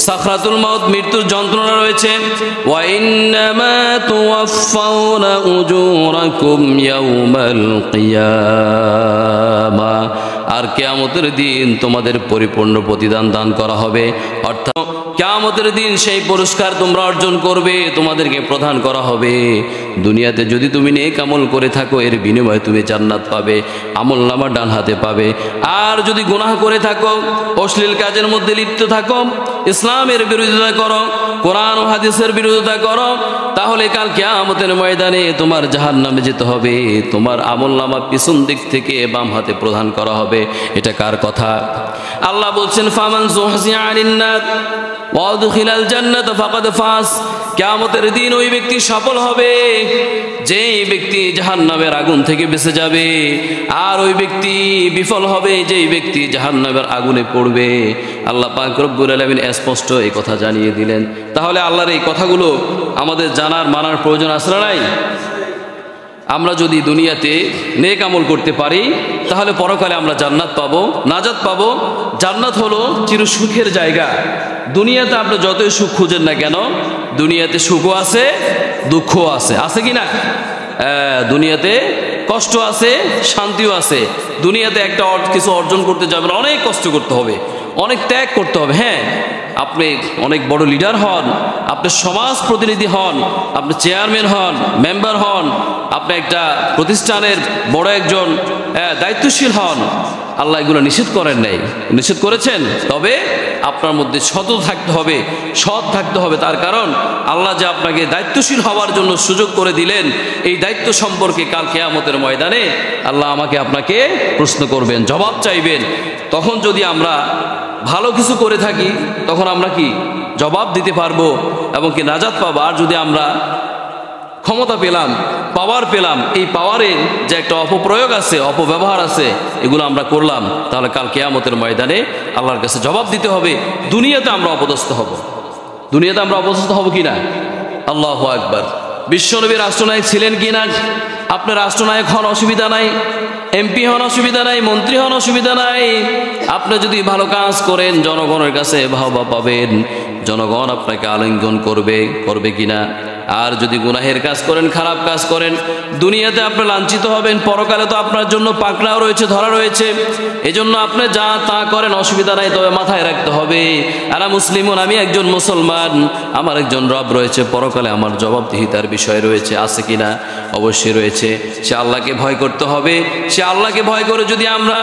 সাকরাতুল মাউত, মৃত্যুর যন্ত্রণা রয়েছে। ওয়া ইন্নামা তুওয়াফাউনা উজুরাকুম ইয়াউমাল কিয়ামা, আর কিয়ামতের দিন তোমাদের পরিপূর্ণ প্রতিদান দান করা হবে। অর্থাৎ কিয়ামতের দিন সেই পুরস্কার তোমরা অর্জন করবে, তোমাদেরকে প্রদান করা হবে। দুনিয়াতে যদি তুমি নেক আমল করে থাকো এর বিনিময়ে তুমি জান্নাত পাবে, আমলনামা ডান হাতে পাবে। আর যদি গুনাহ করে থাকো, অশ্লীল কাজের মধ্যে লিপ্ত থাকো, ইসলামের বিরোধিতা করো, কোরআন ও হাদিসের বিরোধিতা করো, তাহলে কাল কিয়ামতের ময়দানে তোমার জাহান্নামে যেতে হবে। তোমার আমলনামা পিছন দিক থেকে বাম হাতে প্রদান করা হবে। এটা কার কথা? আল্লাহ বলছেন, ফামান যুহজিয়া আনিন নার ওয়া উদখিলাল জান্নাতা ফাকাদ ফাজ। কিয়ামতের দিন ওই ব্যক্তি সফল হবে যেই ব্যক্তি জাহান্নামের আগুন থেকে বেঁচে যাবে, আর ওই ব্যক্তি বিফল হবে যেই ব্যক্তি জাহান্নামের আগুনে পড়বে। আল্লাহ পাক রব্বুল আলামিন স্পষ্ট এই কথা জানিয়ে দিলেন। তাহলে আল্লাহর এই কথাগুলো আমাদের জানার মানার প্রয়োজন আছে না নাই? আমরা যদি দুনিয়াতে নেক আমল করতে পারি তাহলে পরকালে আমরা জান্নাত পাবো, নাজাত পাবো। জান্নাত হলো চির সুখের জায়গা। দুনিয়াতে আপনি যতই সুখ খুঁজেন না কেন, দুনিয়াতে সুখও আছে, দুঃখও আছে, আছে কি না? দুনিয়াতে কষ্ট আছে, শান্তিও আছে। দুনিয়াতে একটা কিছু অর্জন করতে যাবেন অনেক কষ্ট করতে হবে, অনেক ত্যাগ করতে হবে। হ্যাঁ, আপনি অনেক বড় লিডার হন, আপনি সমাজ প্রতিনিধি হন, আপনি চেয়ারম্যান হন, মেম্বার হন, আপনি একটা প্রতিষ্ঠানের বড় একজন দায়িত্বশীল হন, আল্লাহ এগুলো নিষেধ করেন নাই, নিষেধ করেছেন। তবে আপনার মধ্যে সৎ থাকতে হবে, সৎ থাকতে হবে। তার কারণ আল্লাহ যে আপনাকে দায়িত্বশীল হওয়ার জন্য সুযোগ করে দিলেন, এই দায়িত্ব সম্পর্কে কাল কিয়ামতের ময়দানে আল্লাহ আমাকে আপনাকে প্রশ্ন করবেন, জবাব চাইবেন। তখন যদি আমরা ভালো কিছু করে থাকি তখন আমরা কি জবাব দিতে পারবো এবং কি নাজাত পাবো। আর যদি আমরা ক্ষমতা পেলাম, পাওয়ার পেলাম, এই পাওয়ারের যে একটা অপপ্রয়োগ আছে, অপব্যবহার আছে, এগুলো আমরা করলাম, তাহলে কাল কিয়ামতের ময়দানে আল্লাহর কাছে জবাব দিতে হবে। দুনিয়াতে আমরা অপদস্থ হব, দুনিয়াতে আমরা অপদস্থ হব কিনা? আল্লাহু আকবার। বিশ্বনবী রাষ্ট্রনায়ক ছিলেন কিনা? আপনি রাষ্ট্রনায়ক হন, অসুবিধা নাই, এমপি হন, অসুবিধা নাই, মন্ত্রী হন, অসুবিধা নাই। আপনি যদি ভালো কাজ করেন জনগণের কাছে বাহবা পাবেন, জনগণ আপনাকে আলিঙ্গন করবে, করবে কিনা? আর যদি গুনাহের কাজ করেন, খারাপ কাজ করেন, দুনিয়াতে আপনি লাঞ্ছিত হবেন, পরকালে তো আপনার জন্য পাকড়াও রয়েছে, ধরা রয়েছে। এজন্য আপনি যা তা করেন অসুবিধা নাই, তবে মাথায় রাখতে হবে আনা মুসলিমুন, আমি একজন মুসলমান, আমার একজন রব রয়েছে, পরকালে আমার জবাবদিহিতার বিষয় রয়েছে, আছে কিনা? অবশ্যই রয়েছে। সে আল্লাহকে ভয় করতে হবে। সে আল্লাহকে ভয় করে যদি আমরা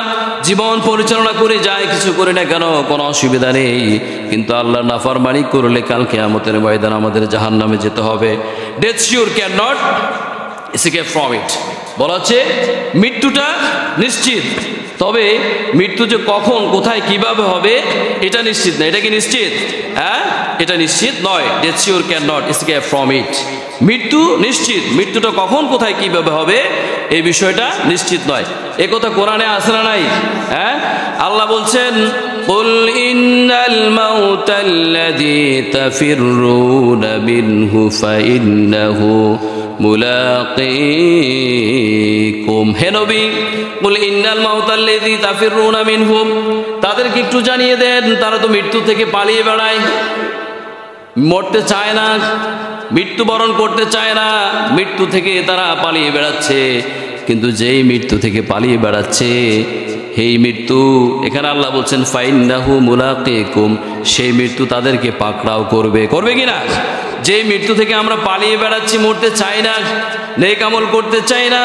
জীবন পরিচালনা করে যাই, কিছু করি না কেন, কোনো অসুবিধা নেই। কিন্তু আল্লাহর নাফরমানি করলে কাল কিয়ামতের ময়দানে আমাদের জাহান্নামে যেতে হবে। Death sure can not escape from it. বলা হচ্ছে মৃত্যুটা নিশ্চিত, তবে মৃত্যু যে কখন, কোথায়, কিভাবে হবে এটা নিশ্চিত না। এটা কি নিশ্চিত? হ্যাঁ, এটা নিশ্চিত নয়। Death sure can not escape from it. মৃত্যু নিশ্চিত, মৃত্যুটা কখন, কোথায়, কিভাবে হবে এই বিষয়টা নিশ্চিত নয়। এ কথা কোরআনে আছে না নাই? হ্যাঁ, আল্লাহ বলছেন, قل إن الموت الذي تفرون منه فإنه মুলাকীকুম। হে নবী, বল ইন্নাল মাউতাল্লাযী তাফিরুনা মিনহু, তাদেরকে একটু জানিয়ে দেন, তারা তো মৃত্যু থেকে পালিয়ে বেড়ায়, মরতে চায় না, মৃত্যুবরণ করতে চায় না, মৃত্যু থেকে তারা পালিয়ে বেড়াচ্ছে। কিন্তু যেই মৃত্যু থেকে পালিয়ে বেড়াচ্ছে, এই মৃত্যু, এখানে আল্লাহ বলছেন ফাইন্নাহু মুলাকীকুম, সেই মৃত্যু তাদেরকে পাকড়াও করবে। করবে কিনা? যে মৃত্যু থেকে আমরা পালিয়ে বেড়াচ্ছি, মরতে চাই না, নেক আমল করতে চাই না,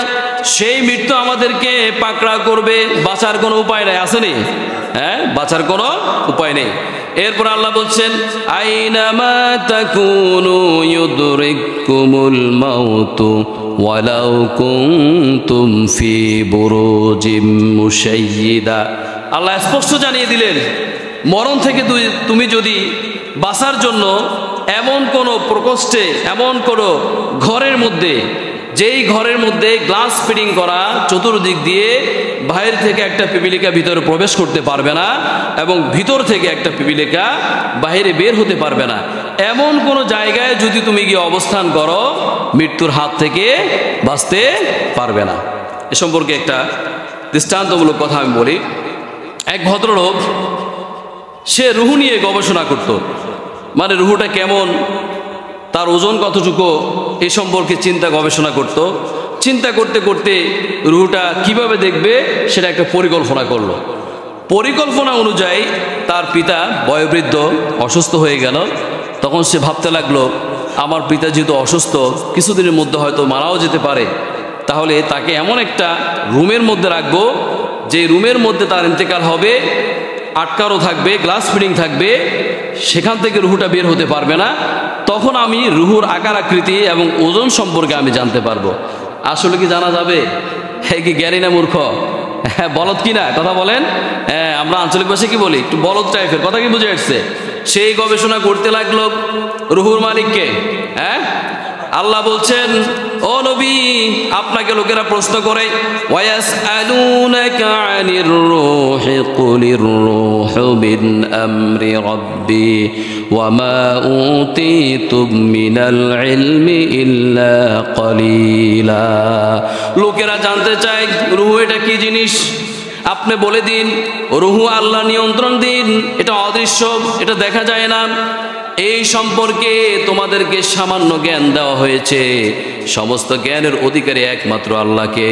সেই মৃত্যু আমাদেরকে পাকড়াও করবে। বাঁচার কোনো উপায় নাই, আসেনি? হ্যাঁ, বাঁচার কোনো উপায় নেই। এরপর আল্লাহ বলছেন, আইনামা তাকুনু ইউদরিকুমুল মাউতু ওয়ালাউ কুনতুম ফি বুরুজিম মুশাইয়্যিদা। আল্লাহ স্পষ্ট জানিয়ে দিলেন, মরণ থেকে তুমি যদি বাঁচার জন্য এমন কোনো প্রকোষ্ঠে, এমন কোনো ঘরের মধ্যে, যেই ঘরের মধ্যে গ্লাস ফিটিং করা, চতুর্দিক দিয়ে বাইরে থেকে একটা পিপিলিকা ভিতরে প্রবেশ করতে পারবে না এবং ভিতর থেকে একটা পিপিলিকা বাইরে বের হতে পারবে না, এমন কোনো জায়গায় যদি তুমি গিয়ে অবস্থান করো, মৃত্যুর হাত থেকে বাঁচতে পারবে না। এ সম্পর্কে একটা দৃষ্টান্তমূলক কথা আমি বলি। এক ভদ্রলোক, সে রুহু নিয়ে গবেষণা করত, মানে রুহুটা কেমন, তার ওজন কতটুকু, এই সম্পর্কে গবেষণা করত। চিন্তা করতে করতে রুহুটা কিভাবে দেখবে সেটা একটা পরিকল্পনা করলো। পরিকল্পনা অনুযায়ী তার পিতা বয়োবৃদ্ধ অসুস্থ হয়ে গেল। তখন সে ভাবতে লাগলো, আমার পিতা যেহেতু অসুস্থ, কিছুদিনের মধ্যে হয়তো মারাও যেতে পারে, তাহলে তাকে এমন একটা রুমের মধ্যে রাখবো যে রুমের মধ্যে তার ইন্তেকাল হবে, আটকারও থাকবে, গ্লাস ফিটিং থাকবে, সেখান থেকে রুহুটা বের হতে পারবে না। তখন আমি রুহুর আকার আকৃতি এবং ওজন সম্পর্কে আমি জানতে পারবো। আসলে কি জানা যাবে? হ্যাঁ, কি জ্ঞানী না মূর্খ? হ্যাঁ, বলদ কি না? কথা বলেন। হ্যাঁ, আমরা আঞ্চলিক ভাষায় কি বলি? একটু বলদ টাইপের কথা, কি বুঝে আসছে? সেই গবেষণা করতে লাগলো রুহুর মালিককে। হ্যাঁ, আল্লাহ বলছেন, ও নবী, আপনাকে লোকেরা প্রশ্ন করে, ওয়ায়াসআলুনাকা আনির রূহি কুলির রূহু মিন আমরি রাব্বি ওয়া মা উতীতুম মিনাল ইলমি ইল্লা কলিলা। লোকেরা জানতে চায় রূহ এটা কি জিনিস, আপনি বলে দিন রূহ আল্লাহ নিয়ন্ত্রণ দিন, এটা অদৃশ্য, এটা দেখা যায় না, এই সম্পর্কে তোমাদেরকে সামান্য জ্ঞান দেওয়া হয়েছে। সমস্ত জ্ঞানের অধিকারী একমাত্র আল্লাহকে,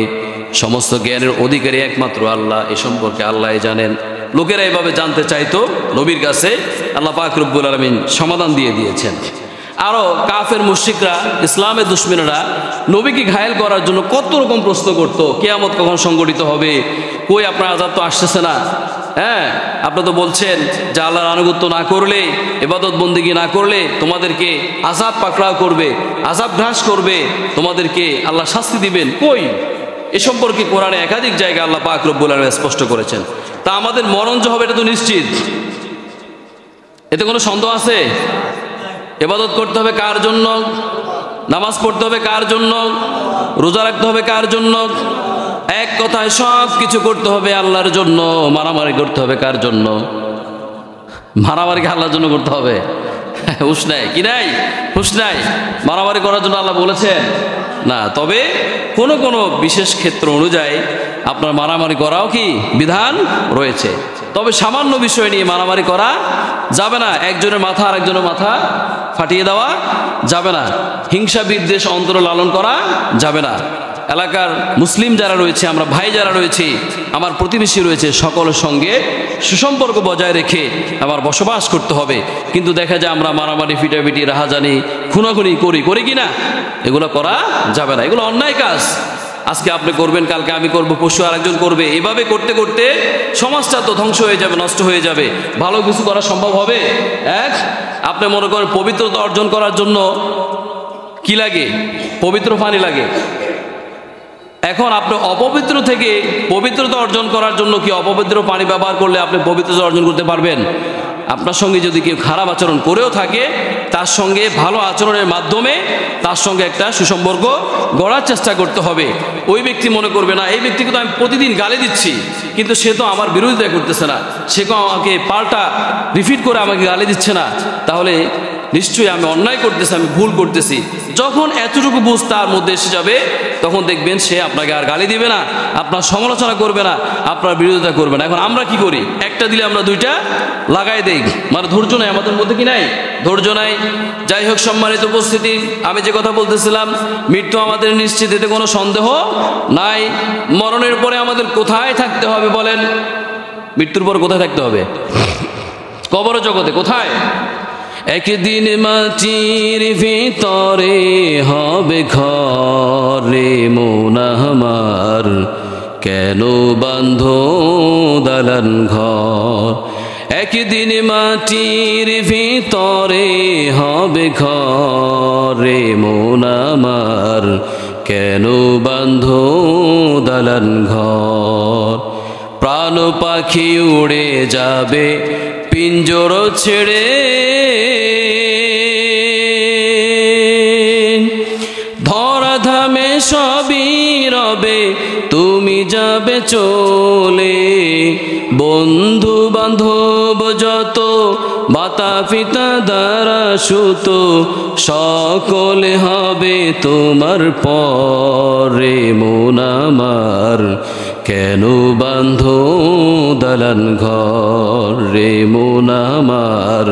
সমস্ত জ্ঞানের অধিকারী একমাত্র আল্লাহ, এ সম্পর্কে আল্লাহ জানেন। লোকেরা এভাবে জানতে চাইতো নবীর কাছে, আল্লাহ পাক রব্বুল আলামিন সমাধান দিয়ে দিয়েছেন। আরও কাফের মুশরিকরা, ইসলামের দুশমনেরা নবীকে ঘায়েল করার জন্য কত রকম প্রশ্ন করত। কিয়ামত কখন সংগঠিত হবে? কই আপনার আযাব তো আসতেছে না। হ্যাঁ, আপনি তো বলছেন যে আল্লাহর আনুগত্য না করলে, ইবাদত বন্দেগী না করলে তোমাদেরকে আযাব পাকড়াও করবে, আযাব গ্রাস করবে, তোমাদেরকে আল্লাহ শাস্তি দিবেন। কই? এ সম্পর্কে কোরআনে একাধিক জায়গায় আল্লাহ পাক রব্বুল আলামিন স্পষ্ট করেছেন। তা আমাদের মরণ যে হবে এটা তো নিশ্চিত, এতে কোনো সন্দেহ আছে? ইবাদত করতে হবে কার জন্য? নামাজ পড়তে হবে কার জন্য? রোজা রাখতে হবে কার জন্য? এক কথায় সব কিছু করতে হবে আল্লাহর জন্য। মারামারি করতে হবে কার জন্য? মারামারিকে আল্লাহর জন্য করতে হবে? হুঁশ নাই, কি নাই? হুঁশ নাই। মারামারি করার জন্য আল্লাহ বলেছেন না। তবে কোনো কোনো বিশেষ ক্ষেত্র অনুযায়ী আপনার মারামারি করাও কি বিধান রয়েছে। তবে সামান্য বিষয় নিয়ে মারামারি করা যাবে না। একজনের মাথা আর একজনের মাথা ফাটিয়ে দেওয়া যাবে না। হিংসা বিদ্বেষ অন্তর লালন করা যাবে না। এলাকার মুসলিম যারা রয়েছে, আমরা ভাই যারা রয়েছি, আমার প্রতিবেশী রয়েছে, সকলের সঙ্গে সুসম্পর্ক বজায় রেখে আমার বসবাস করতে হবে। কিন্তু দেখা যায় আমরা মারামারি, ফিটাফিটি, রাহাজানি, খুনাখুনি করি কি না? এগুলো করা যাবে না। এগুলো অন্যায় কাজ। আজকে আপনি করবেন, কালকে আমি করব, পরশু আরেকজন করবে। এভাবে করতে করতে সমাজটা তো ধ্বংস হয়ে যাবে, নষ্ট হয়ে যাবে। ভালো কিছু করা সম্ভব হবে? আপনি মনে করেন পবিত্রতা অর্জন করার জন্য কি লাগে? পবিত্র পানি লাগে। এখন আপনি অপবিত্র থেকে পবিত্রতা অর্জন করার জন্য কি অপবিত্র পানি ব্যবহার করলে আপনি পবিত্রতা অর্জন করতে পারবেন? আপনার সঙ্গে যদি কেউ খারাপ আচরণ করেও থাকে, তার সঙ্গে ভালো আচরণের মাধ্যমে তার সঙ্গে একটা সুসম্পর্ক গড়ার চেষ্টা করতে হবে। ওই ব্যক্তি মনে করবে না, এই ব্যক্তিকে তো আমি প্রতিদিন গালি দিচ্ছি, কিন্তু সে তো আমার বিরোধিতা করতেছে না, সে আমাকে পাল্টা রিপিট করে আমাকে গালি দিচ্ছে না, তাহলে নিশ্চয়ই আমি অন্যায় করতেছি, আমি ভুল করতেছি। যখন এতটুকু বুঝ তার মধ্যে এসে যাবে, তখন দেখবেন সে আপনাকে আর গালি দিবে না, আপনার সমালোচনা করবে না, আপনার বিরোধিতা করবে না। এখন আমরা কি করি? একটা দিলে আমরা দুইটা লাগাই দেই। মানে ধৈর্য নাই আমাদের মধ্যে, কি নাই? ধৈর্য নাই। যাই হোক, সম্মানিত উপস্থিতি, আমি যে কথা বলতেছিলাম, মৃত্যু আমাদের নিশ্চিত, এতে কোনো সন্দেহ নাই। মরণের পরে আমাদের কোথায় থাকতে হবে বলেন? মৃত্যুর পর কোথায় থাকতে হবে? কবর জগতে। কোথায়? একদিন মাটির ভিতরে হবে ঘরে মন আমার, কেন বাঁধো দালান ঘর? একদিন মাটির ভিতরে হবে ঘরে মন আমার, কেন বাঁধো দালান ঘর? প্রাণ পাখি উড়ে যাবে পিঞ্জর ছেড়ে, ধরাধামে সবই রবে, তুমি যাবে চলে। বন্ধু বান্ধব যত, মাতা পিতা দ্বারা সুত, সকলে হবে তোমার পরে মন আমার, কেন বাঁধো দালান ঘর রে মন আমার,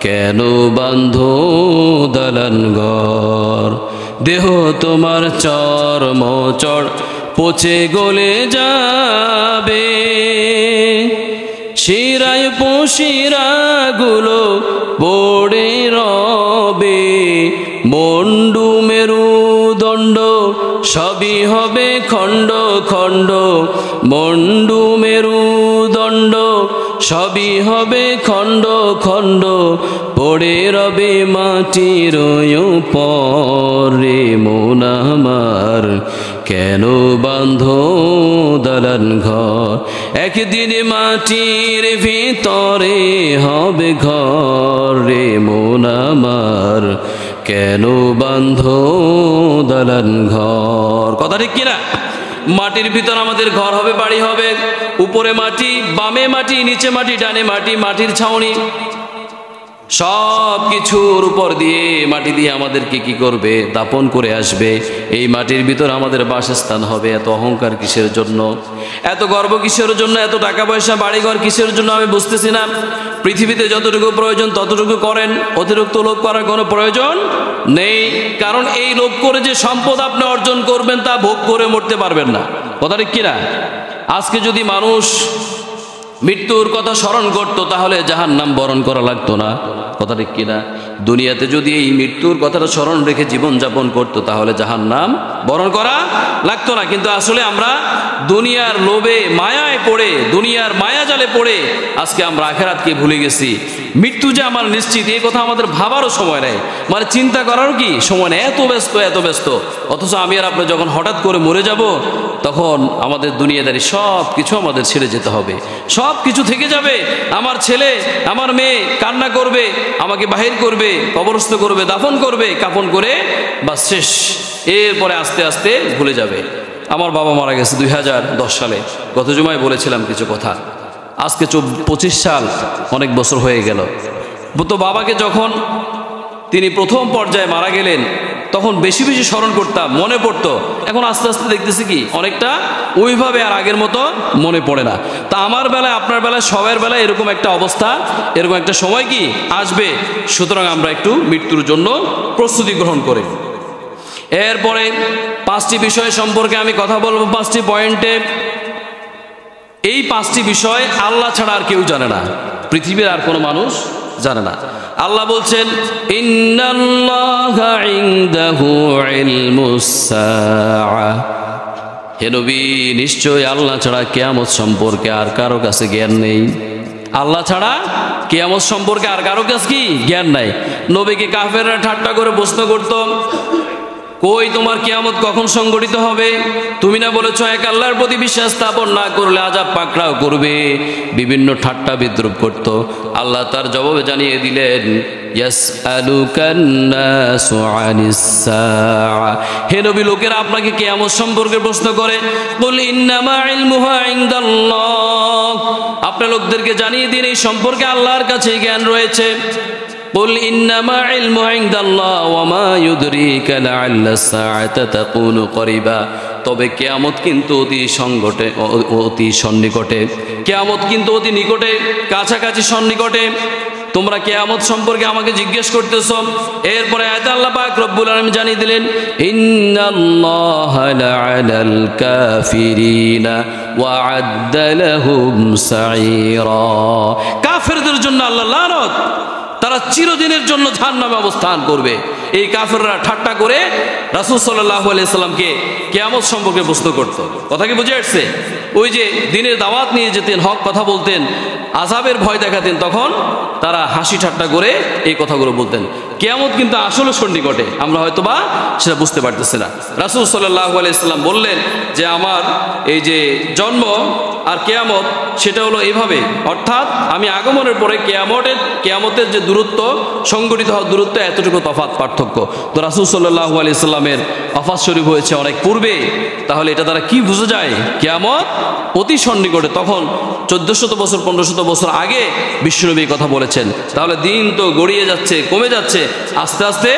কেন বাঁধো দালান ঘর? দেহ তোমার চর্মচর পচে গলে যাবে, শিরায় পশিরাগুলো পড়ে রবে, মন্ডু মেরুদণ্ড সবই হবে খণ্ড খণ্ড, মন্ডু মেরুদণ্ড সবই হবে খণ্ড খণ্ড, পড়ে রবে মাটির পরে। মন আমার কেন বাঁধো দালান ঘর, একদিন মাটির ভিতরে হবে ঘর রে। মন আমার কেন বাঁধো দালান ঘর। কথা ঠিক কিনা? মাটির ভিতর আমাদের ঘর হবে, বাড়ি হবে, উপরে মাটি, বামে মাটি, নিচে মাটি, ডানে মাটি, মাটির ছাউনি, সব কিছুর উপর দিয়ে মাটি দিয়ে আমাদেরকে কি করবে? দাপন করে আসবে। এই মাটির ভিতর আমাদের বাসস্থান হবে। এত অহংকার কিসের জন্য? এত গর্ব কিসের জন্য? এত টাকা পয়সা বাড়িঘর কিসের জন্য? আমি বুঝতেছি না। পৃথিবীতে যতটুকু প্রয়োজন ততটুকু করেন, অতিরিক্ত লোভ করার কোনো প্রয়োজন নেই। কারণ এই লোভ করে যে সম্পদ আপনি অর্জন করবেন তা ভোগ করে মরতে পারবেন না। কথা ঠিক কিনা? আজকে যদি মানুষ মৃত্যুর কথা স্মরণ করতো তাহলে জাহান্নাম বরণ করা লাগতো না। কথা ঠিক কিনা? দুনিয়াতে যদি এই মৃত্যুর কথাটা স্মরণ রেখে জীবন যাপন করতো তাহলে জাহান্নাম বরণ করা লাগতো না। কিন্তু আসলে আমরা দুনিয়ার লোভে মায়ায় পড়ে, দুনিয়ার মায়াজালে পড়ে আজকে আমরা আখিরাতকে ভুলে গেছি। মৃত্যু যে আমার নিশ্চিত এই কথা আমাদের ভাবারও সময় নেই, মানে চিন্তা করারও কি সময় নেই। এত ব্যস্ত, এত ব্যস্ত। অথচ আমি আর আপনি যখন হঠাৎ করে মরে যাব তখন আমাদের দুনিয়াদারি সব কিছু আমাদের ছেড়ে যেতে হবে, সব কিছু থেকে যাবে। আমার ছেলে আমার মেয়ে কান্না করবে, আমাকে বাহির করবে, কবরস্থ করবে, দাফন করবে, কাফন করে বাস শেষ। এরপরে আস্তে আস্তে ভুলে যাবে। আমার বাবা মারা গেছে 2010 সালে। গত জুমায় বলেছিলাম কিছু কথা। আজকে 25 সাল, অনেক বছর হয়ে গেল। তো বাবাকে যখন তিনি প্রথম পর্যায়ে মারা গেলেন তখন বেশি বেশি স্মরণ করতাম, মনে পড়তো। এখন আস্তে আস্তে দেখতেছি কি অনেকটা ওইভাবে আর আগের মতো মনে পড়ে না। তা আমার বেলায়, আপনার বেলায়, সবার বেলায় এরকম একটা অবস্থা, এরকম একটা সময় কি আসবে। সুতরাং আমরা একটু মৃত্যুর জন্য প্রস্তুতি গ্রহণ করি। এরপরে 5টি বিষয় সম্পর্কে আমি কথা বলবো, 5টি পয়েন্টে। এই 5টি বিষয় আল্লাহ ছাড়া আর কেউ জানে না, পৃথিবীর আর কোনো মানুষ জানে না। আল্লাহ বলছেন, ইন্নাল্লাহা ইনদাহু ইলমুস সাআ, হে নবী নিশ্চয় আল্লাহ ছাড়া কিয়ামত সম্পর্কে আর কারো কাছে জ্ঞান নেই। আল্লাহ ছাড়া কিয়ামত সম্পর্কে আর কারো কাছে কি জ্ঞান নাই। নবীকে কাফেররা ঠাট্টা করে প্রশ্ন করত, কই তোমার কিয়ামত কখন সংগঠিত হবে? তুমি না বলেছ এক আল্লাহর প্রতি বিশ্বাস স্থাপন না করলে আযাব পাকড়াও করবে। বিভিন্ন ঠাট্টা বিদ্রুপ করত। আল্লাহ তার জবাবে জানিয়ে দিলেন, ইয়াসআলুকান নাসু আনিস সাআ, হে নবী লোকেরা আপনাকে কিয়ামত সম্পর্কে প্রশ্ন করে। কুল ইন্নামা ইলমুহা ইনদাল্লাহ, আপনার লোকদেরকে জানিয়ে দিন এই সম্পর্কে আল্লাহর কাছে জ্ঞান রয়েছে। قل إنما علم عند الله وما يدريك لعل الساعة تكون قريبا, তবে কিয়ামত কিন্তু অতি সন্নিকটে, কিয়ামত কিন্তু অতি নিকটে, কাছাকাছি সন্নিকটে। তোমরা কিয়ামত সম্পর্কে আমাকে জিজ্ঞেস করতেছো। এরপরে আয়াতে আল্লাহ পাক রব্বুল আলামিন জানিয়ে দিলেন, ইন্নাল্লাহা লা'আনাল কাফিরিনা ওয়া আ'আদ্দা লাহুম সাঈরা, কাফেরদের জন্য আল্লাহ লানত, তারা চিরদিনের জন্য জাহান্নামে অবস্থান করবে। এই কাফেররা ঠাট্টা করে রাসূল সাল্লাল্লাহু আলাইহি সাল্লামকে কিয়ামত সম্পর্কে প্রশ্ন করত। কথা কি বুঝে আসছে? ওই যে দিনের দাওয়াত নিয়ে যেতেন, হক কথা বলতেন, আযাবের ভয় দেখাতেন, তখন তারা হাসি ঠাট্টা করে এই কথাগুলো বলতেন। কিয়ামত কিন্তু আসলে সন্নিকটে, আমরা হয়তো বা সেটা বুঝতে পারতেছি না। রাসূল সাল্লাল্লাহু আলাইহি সাল্লাম বললেন যে আমার এই যে জন্ম আর কিয়ামত সেটা হলো এইভাবে, অর্থাৎ আমি আগমনের পরে কিয়ামতের যে দূরত্ব, সংগঠিত হওয়ার দূরত্ব, এতটুকু তফাৎ পার্থক্য। তো রাসূল সাল্লাল্লাহু আলাইহি সাল্লামের ওয়াফাত শরীফ হয়েছে অনেক পূর্বে। তাহলে এটা দ্বারা কি বোঝা যায়? কিয়ামত অতি সন্নিকটে। তখন 1400 বছর 1500 বছর আগে বিশ্বনবী কথা বলেছেন। তাহলে দিন তো গড়িয়ে যাচ্ছে, কমে যাচ্ছে, আস্তে আস্তে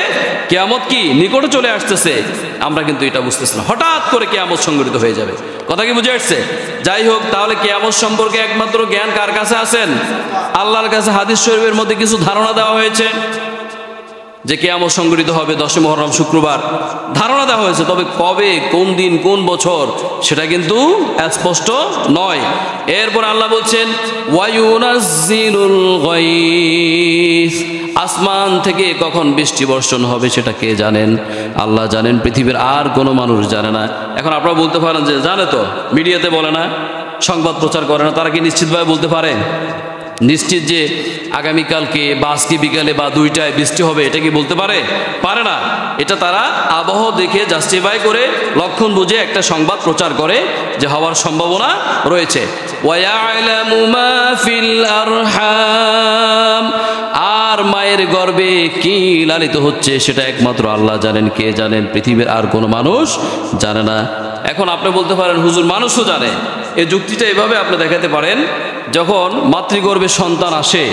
কিয়ামত কি নিকটে চলে আসতেছে। আমরা কিন্তু এটা বুঝতেছি না, হঠাৎ করে কিয়ামত সংগঠিত হয়ে যাবে। কথা কি বুঝে আসছে? যাই হোক, তাহলে কিয়ামত সম্পর্কে একমাত্র জ্ঞান কার কাছে আছেন? আল্লাহর কাছে। হাদিস শরীফের মধ্যে কিছু ধারণা দেওয়া হয়েছে। যে কিয়ামত সংঘটিত হবে 10 মুহররম শুক্রবার, ধারণা দেওয়া হয়েছে, তবে কবে, কোন দিন, কোন বছর সেটা কিন্তু স্পষ্ট নয়। এরপর আল্লাহ বলছেন ওয়ায়ুনাজ্জিলুল গায়স, আসমান থেকে কখন বৃষ্টি বর্ষণ হবে সেটা কে জানেন? আল্লাহ জানেন, পৃথিবীর আর কোনো মানুষ জানে না। এখন আপনারা বলতে পারেন যে জানে তো, মিডিয়াতে বলে না, সংবাদ প্রচার করে না, তারা কি নিশ্চিতভাবে বলতে পারে নিশ্চিত যে আগামীকালকে বা আজকে বিকালে বা 2টায় বৃষ্টি হবে, এটা কি বলতে পারে? পারে না। এটা তারা আবহাওয়া দেখে জাস্টিফাই করে, লক্ষণ বুঝে একটা সংবাদ প্রচার করে যে হওয়ার সম্ভাবনা রয়েছে। ওয়ায়ালামু মা ফিল আরহাম, আর মায়ের গর্ভে কি লালিত হচ্ছে সেটা একমাত্র আল্লাহ জানেন। কে জানেন? পৃথিবীর আর কোনো মানুষ জানে না। এখন আপনি বলতে পারেন হুজুর মানুষও জানে। এই যুক্তিটা এভাবে আপনি দেখাতে পারেন, যখন মাতৃগর্ভে সন্তান আসে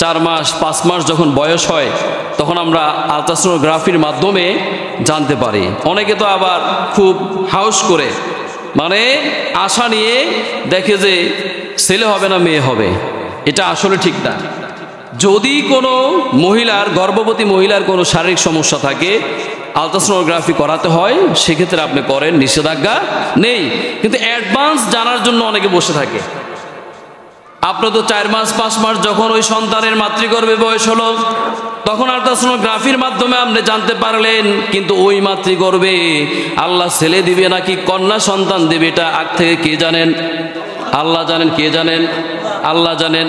4 মাস 5 মাস যখন বয়স হয়, তখন আমরা আলট্রাসোনোগ্রাফির মাধ্যমে জানতে পারি। অনেকে তো আবার খুব হাউস করে, মানে আশা নিয়ে দেখে যে ছেলে হবে না মেয়ে হবে। এটা আসলে ঠিক না। যদি কোনো মহিলার, গর্ভবতী মহিলার কোনো শারীরিক সমস্যা থাকে, আলট্রাসোনোগ্রাফি করাতে হয়, সেক্ষেত্রে আপনি করেন, নিষেধাজ্ঞা নেই। কিন্তু অ্যাডভান্স জানার জন্য অনেকে বসে থাকে। আপনার তো 4 মাস 5 মাস যখন ওই সন্তানের মাতৃগর্ভে বয়স হলো, তখন আলট্রাসোনোগ্রাফির মাধ্যমে আপনি জানতে পারলেন, কিন্তু ওই মাতৃগর্ভে আল্লাহ ছেলে দিবে নাকি কন্যা সন্তান দেবে এটা আগ থেকে কে জানেন? আল্লাহ জানেন। কে জানেন? আল্লাহ জানেন।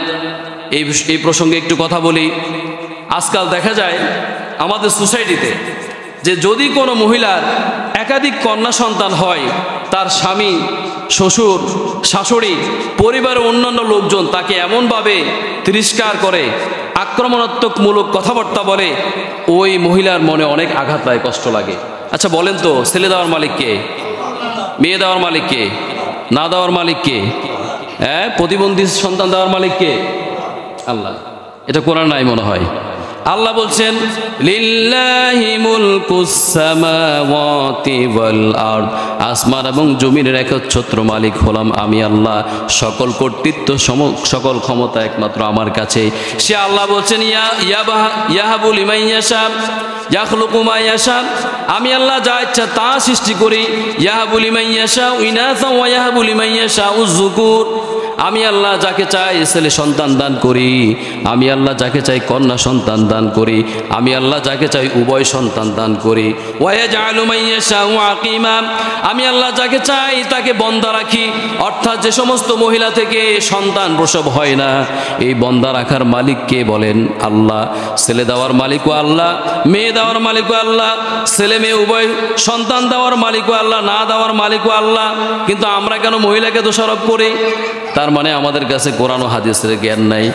এই প্রসঙ্গে একটু কথা বলি। আজকাল দেখা যায় আমাদের সোসাইটিতে যে যদি কোনো মহিলার একাধিক কন্যা সন্তান হয়, তার স্বামী, শ্বশুর, শাশুড়ি, পরিবারের অন্যান্য লোকজন তাকে এমনভাবে তিরস্কার করে, আক্রমণাত্মকমূলক কথাবার্তা বলে, ওই মহিলার মনে অনেক আঘাত পায়, কষ্ট লাগে। আচ্ছা বলেন তো, ছেলে দেওয়ার মালিক কে? মেয়ে দেওয়ার মালিক কে? না দেওয়ার মালিক কে? প্রতিবন্ধী সন্তান দেওয়ার মালিক কে? আল্লাহ। এটা কোরআন নাই মনে হয়। আল্লাহ বলছেন লিল্লাহি মুলকুস সামাওয়াতি ওয়াল আরদ, আসমান এবং জমিনের একচ্ছত্র মালিক হলাম আমি আল্লাহ। সকল কর্তৃত্ব, সকল ক্ষমতা একমাত্র আমার কাছে। সে আল্লাহ বলছেন ইয়াহাবু লিমান ইয়াশা ইয়াখলুকু মা ইয়াশা, আমি আল্লাহ যা ইচ্ছা তা সৃষ্টি করি। ইয়াহাবু লিমান ইয়াশা ইনাসা ওয়া ইয়াহাবু লিমান ইয়াশা যুকুর, আমি আল্লাহ যাকে চাই ছেলে সন্তান দান করি, আমি আল্লাহ যাকে চাই কন্যা সন্তান দান করি, আমি আল্লাহ যাকে চাই উভয় সন্তান দান করি। ওয়ায়াজআলু মান ইয়াশাউ আকিমা, আমি আল্লাহ যাকে চাই তাকে বন্দা রাখি। অর্থাৎ যে সমস্ত মহিলা থেকে সন্তান প্রসব হয় না, এই বন্দা রাখার মালিক কে বলেন? আল্লাহ। ছেলে দেওয়ার মালিকও আল্লাহ, মেয়ে দেওয়ার মালিকও আল্লাহ, ছেলে মেয়ে উভয় সন্তান দেওয়ার মালিকও আল্লাহ, না দেওয়ার মালিকও আল্লাহ। কিন্তু আমরা কেন মহিলাকে দোষারোপ করি? তার মানে আমাদের কাছে কোরআন ও হাদিসের জ্ঞান নাই।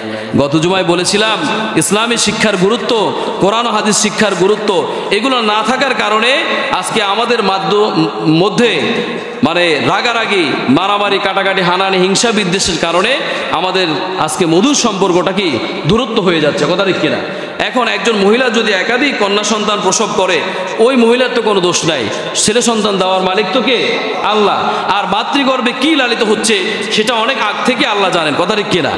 গত জুমায় বলেছিলাম ইসলামী শিক্ষার গুরুত্ব, কোরআন ও হাদিস শিক্ষার গুরুত্ব, এগুলো না থাকার কারণে আজকে আমাদের মধ্যে মানে রাগারাগি, মারামারি, কাটাকাটি, হানাহানি, হিংসা বিদ্বেষের কারণে আমাদের আজকে মধুর সম্পর্কটা কি দূরত্ব হয়ে যাচ্ছে। কথা ঠিক কিনা? এখন একজন মহিলা যদি একাধিক কন্যা সন্তান প্রসব করে, ওই মহিলার তো কোনো দোষ নাই, ছেলে সন্তান দেওয়ার মালিক তো কে? আল্লাহ। আর মাতৃগর্ভে কি লালিত হচ্ছে সেটা অনেক আগ থেকে আল্লাহ জানেন। কথা ঠিক কিনা?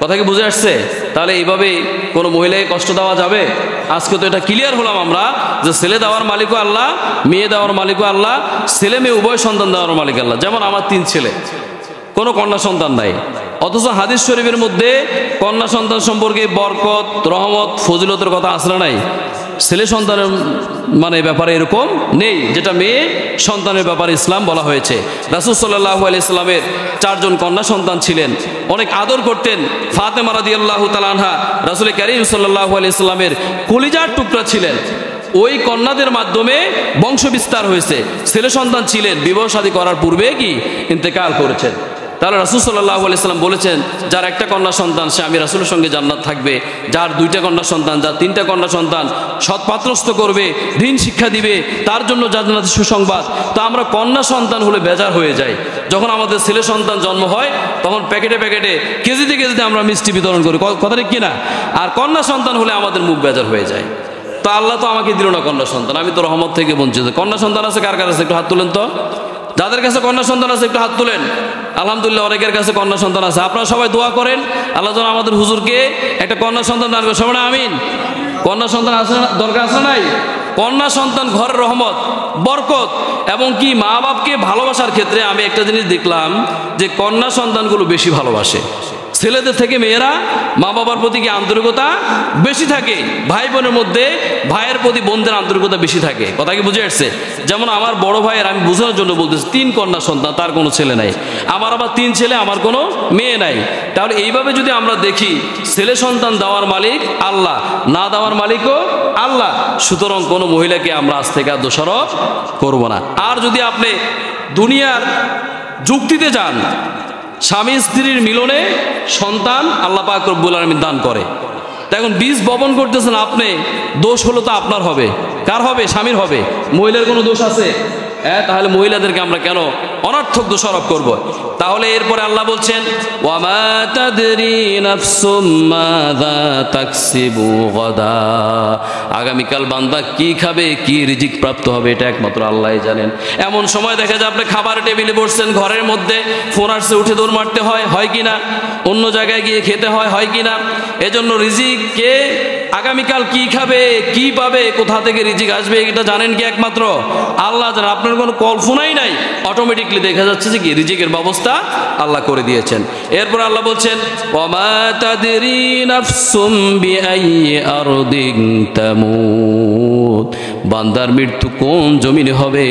কথা কি বুঝে আসছে? তাহলে এইভাবে কোনো মহিলাকে কষ্ট দেওয়া যাবে? আজকে তো এটা ক্লিয়ার হলাম আমরা যে ছেলে দেওয়ার মালিকও আল্লাহ, মেয়ে দেওয়ার মালিকও আল্লাহ, ছেলে মেয়ে উভয় সন্তান দেওয়ার মালিক আল্লাহ। যেমন আমার 3 ছেলে, কোনো কন্যা সন্তান নাই, অথচ হাদিস শরীফের মধ্যে কন্যা সন্তান সম্পর্কে বরকত, রহমত, ফজিলতের কথা আসলে নাই। ছেলে সন্তানের মানে ব্যাপারে এরকম নেই, যেটা মেয়ে সন্তানের ব্যাপারে ইসলাম বলা হয়েছে। রাসূল সাল্লাল্লাহু আলাইহি সাল্লামের 4 জন কন্যা সন্তান ছিলেন, অনেক আদর করতেন। ফাতেমা রাদিয়াল্লাহু তাআলা আনহা রাসূল কারীম সাল্লাল্লাহু আলাইহি সাল্লামের কলিজার টুকরা ছিলেন। ওই কন্যাদের মাধ্যমে বংশ বিস্তার হয়েছে। ছেলে সন্তান ছিলেন, বিবাহ শাদী করার পূর্বে কি ইন্তেকাল করেছেন। তাহলে রাসূল সাল্লাল্লাহু আলাইহি সাল্লাম বলেছেন, যার একটা কন্যা সন্তান সে আমি রাসূলের সঙ্গে জান্নাত থাকবে। যার 2টা কন্যা সন্তান, যার 3টা কন্যা সন্তান সৎপাত্রস্থ করবে, দিন শিক্ষা দিবে, তার জন্য জান্নাতের সুসংবাদ। তো আমরা কন্যা সন্তান হলে বেজার হয়ে যাই। যখন আমাদের ছেলে সন্তান জন্ম হয় তখন প্যাকেটে প্যাকেটে, কেজিতে কেজিতে আমরা মিষ্টি বিতরণ করি। কথা ঠিক কিনা? আর কন্যা সন্তান হলে আমাদের মুখ বেজার হয়ে যায়। তো আল্লাহ তো আমাকে দিল না কন্যা সন্তান, আমি তো রহমত থেকে বঞ্চিত। কন্যা সন্তান আছে কার কার আছে? একটু হাত তুলেন তো। যাদের কাছে কন্যা সন্তান আছে একটু হাত তুলেন। আলহামদুলিল্লাহ, অনেকের কাছে কন্যা সন্তান আছে। আপনারা সবাই দোয়া করেন আল্লাহ যেন আমাদের হুজুরকে একটা কন্যা সন্তান দান করে। সবাই আমিন। কন্যা সন্তান আছে না, দরকার আছে নাই? কন্যা সন্তান ঘরের রহমত, বরকত, এবং কি মা বাপকে ভালোবাসার ক্ষেত্রে আমি একটা জিনিস দেখলাম যে কন্যা সন্তানগুলো বেশি ভালোবাসে ছেলেদের থেকে। মেয়েরা মা বাবার প্রতি কি আন্তরিকতা বেশি থাকে, ভাই বোনের মধ্যে ভাইয়ের প্রতি বোনদের আন্তরিকতা বেশি থাকে। কথা কি বুঝে আসছে? যেমন আমার বড় ভাইয়ের, আমি বোঝানোর জন্য বলতেছি, 3 কন্যা সন্তান, তার কোনো ছেলে নাই। আমার আবার 3 ছেলে, আমার কোনো মেয়ে নাই। তাহলে এইভাবে যদি আমরা দেখি, ছেলে সন্তান দেওয়ার মালিক আল্লাহ, না দেওয়ার মালিকও আল্লাহ। সুতরাং কোনো মহিলাকে আমরা আজ থেকে আর দোষারোপ করবো না। আর যদি আপনি দুনিয়ার যুক্তিতে যান, স্বামী স্ত্রীর মিলনে সন্তান আল্লাহ পাক রব্বুল আলামিন দান করে। তা এখন বীজ বপন করতেছেন আপনি, দোষ হলো তো আপনার হবে। কার হবে? স্বামীর হবে। মহিলার কোনো দোষ আছে? তাহলে মহিলাদেরকে আমরা কেন অনর্থক দোষারোপ করব? তাহলে এরপরে আল্লাহ বলছেন, ওয়ামা তাদরি নাফসুম মাযা তাকসিবু গাদা, আগামীকাল বান্দা কি খাবে, কি রিজিক প্রাপ্ত হবে, এটা একমাত্র আল্লাহই জানেন। এমন সময় দেখা যায় আপনি খাবার টেবিলে বসছেন, ঘরের মধ্যে ফোন আসছে, উঠে দৌড় মারতে হয় কিনা? অন্য জায়গায় গিয়ে খেতে হয় কিনা? এজন্য রিজিক কে, আগামীকাল কি খাবে, কি পাবে, কোথা থেকে রিজিক আসবে, এটা জানেন কি একমাত্র আল্লাহ জানেন। আপনার কোনো কল্পনাই নাই, অটোমেটিকলি দেখা যাচ্ছে যে কি রিজিকের ব্যবস্থা আল্লাহ করে দিয়েছেন। এরপর আল্লাহ বলছেন, ওয়ামা তাদরি নাফসুম বিআইয়ি আরদিন তামুত, বান্দার মৃত্যু কোন জমিনে হবে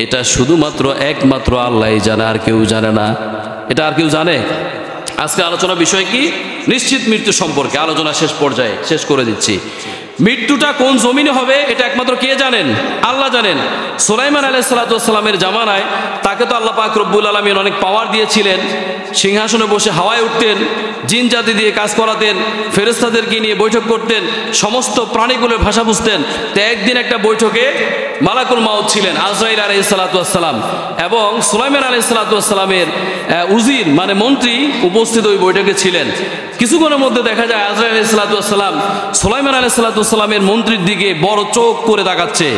এটা শুধুমাত্র একমাত্র আল্লাহই জানে, আর কেউ জানে না। এটা আর কেউ জানে? আজকে আলোচনা বিষয় কি? নিশ্চিত মৃত্যু সম্পর্কে আলোচনা শেষ পর্যায়ে শেষ করে দিচ্ছি। মৃত্যুটা কোন জমিনে হবে এটা একমাত্র কে জানেন? আল্লাহ জানেন। সুলাইমান আলাইহিস সালাতু ওয়াস সালামের জামানায় তাকে তো আল্লাহ পাক রব্বুল আলামিন অনেক পাওয়ার দিয়েছিলেন। সিংহাসনে বসে হাওয়ায় উঠতেন, জিন জাতি দিয়ে কাজ করাতেন, ফেরেশতাদেরকে নিয়ে বৈঠক করতেন, সমস্ত প্রাণীগুলোর ভাষা বুঝতেন। তো একদিন একটা বৈঠকে মালাকুল মাউত ছিলেন, আজরাইল আলাইহিস সালাতু ওয়াস সালাম, এবং সুলাইমান আলাইহিস সালাতু ওয়াস সালামের উজির মানে মন্ত্রী উপস্থিত ওই বৈঠকে ছিলেন। কিছুক্ষণের মধ্যে দেখা যায় আজরাইল আলাইহিস সালাতু ওয়াস সালাম সুলাইমান আলাইহিস সালাতু ওয়াস সালামের মন্ত্রীর দিকে বড় চোখ করে তাকাচ্ছে।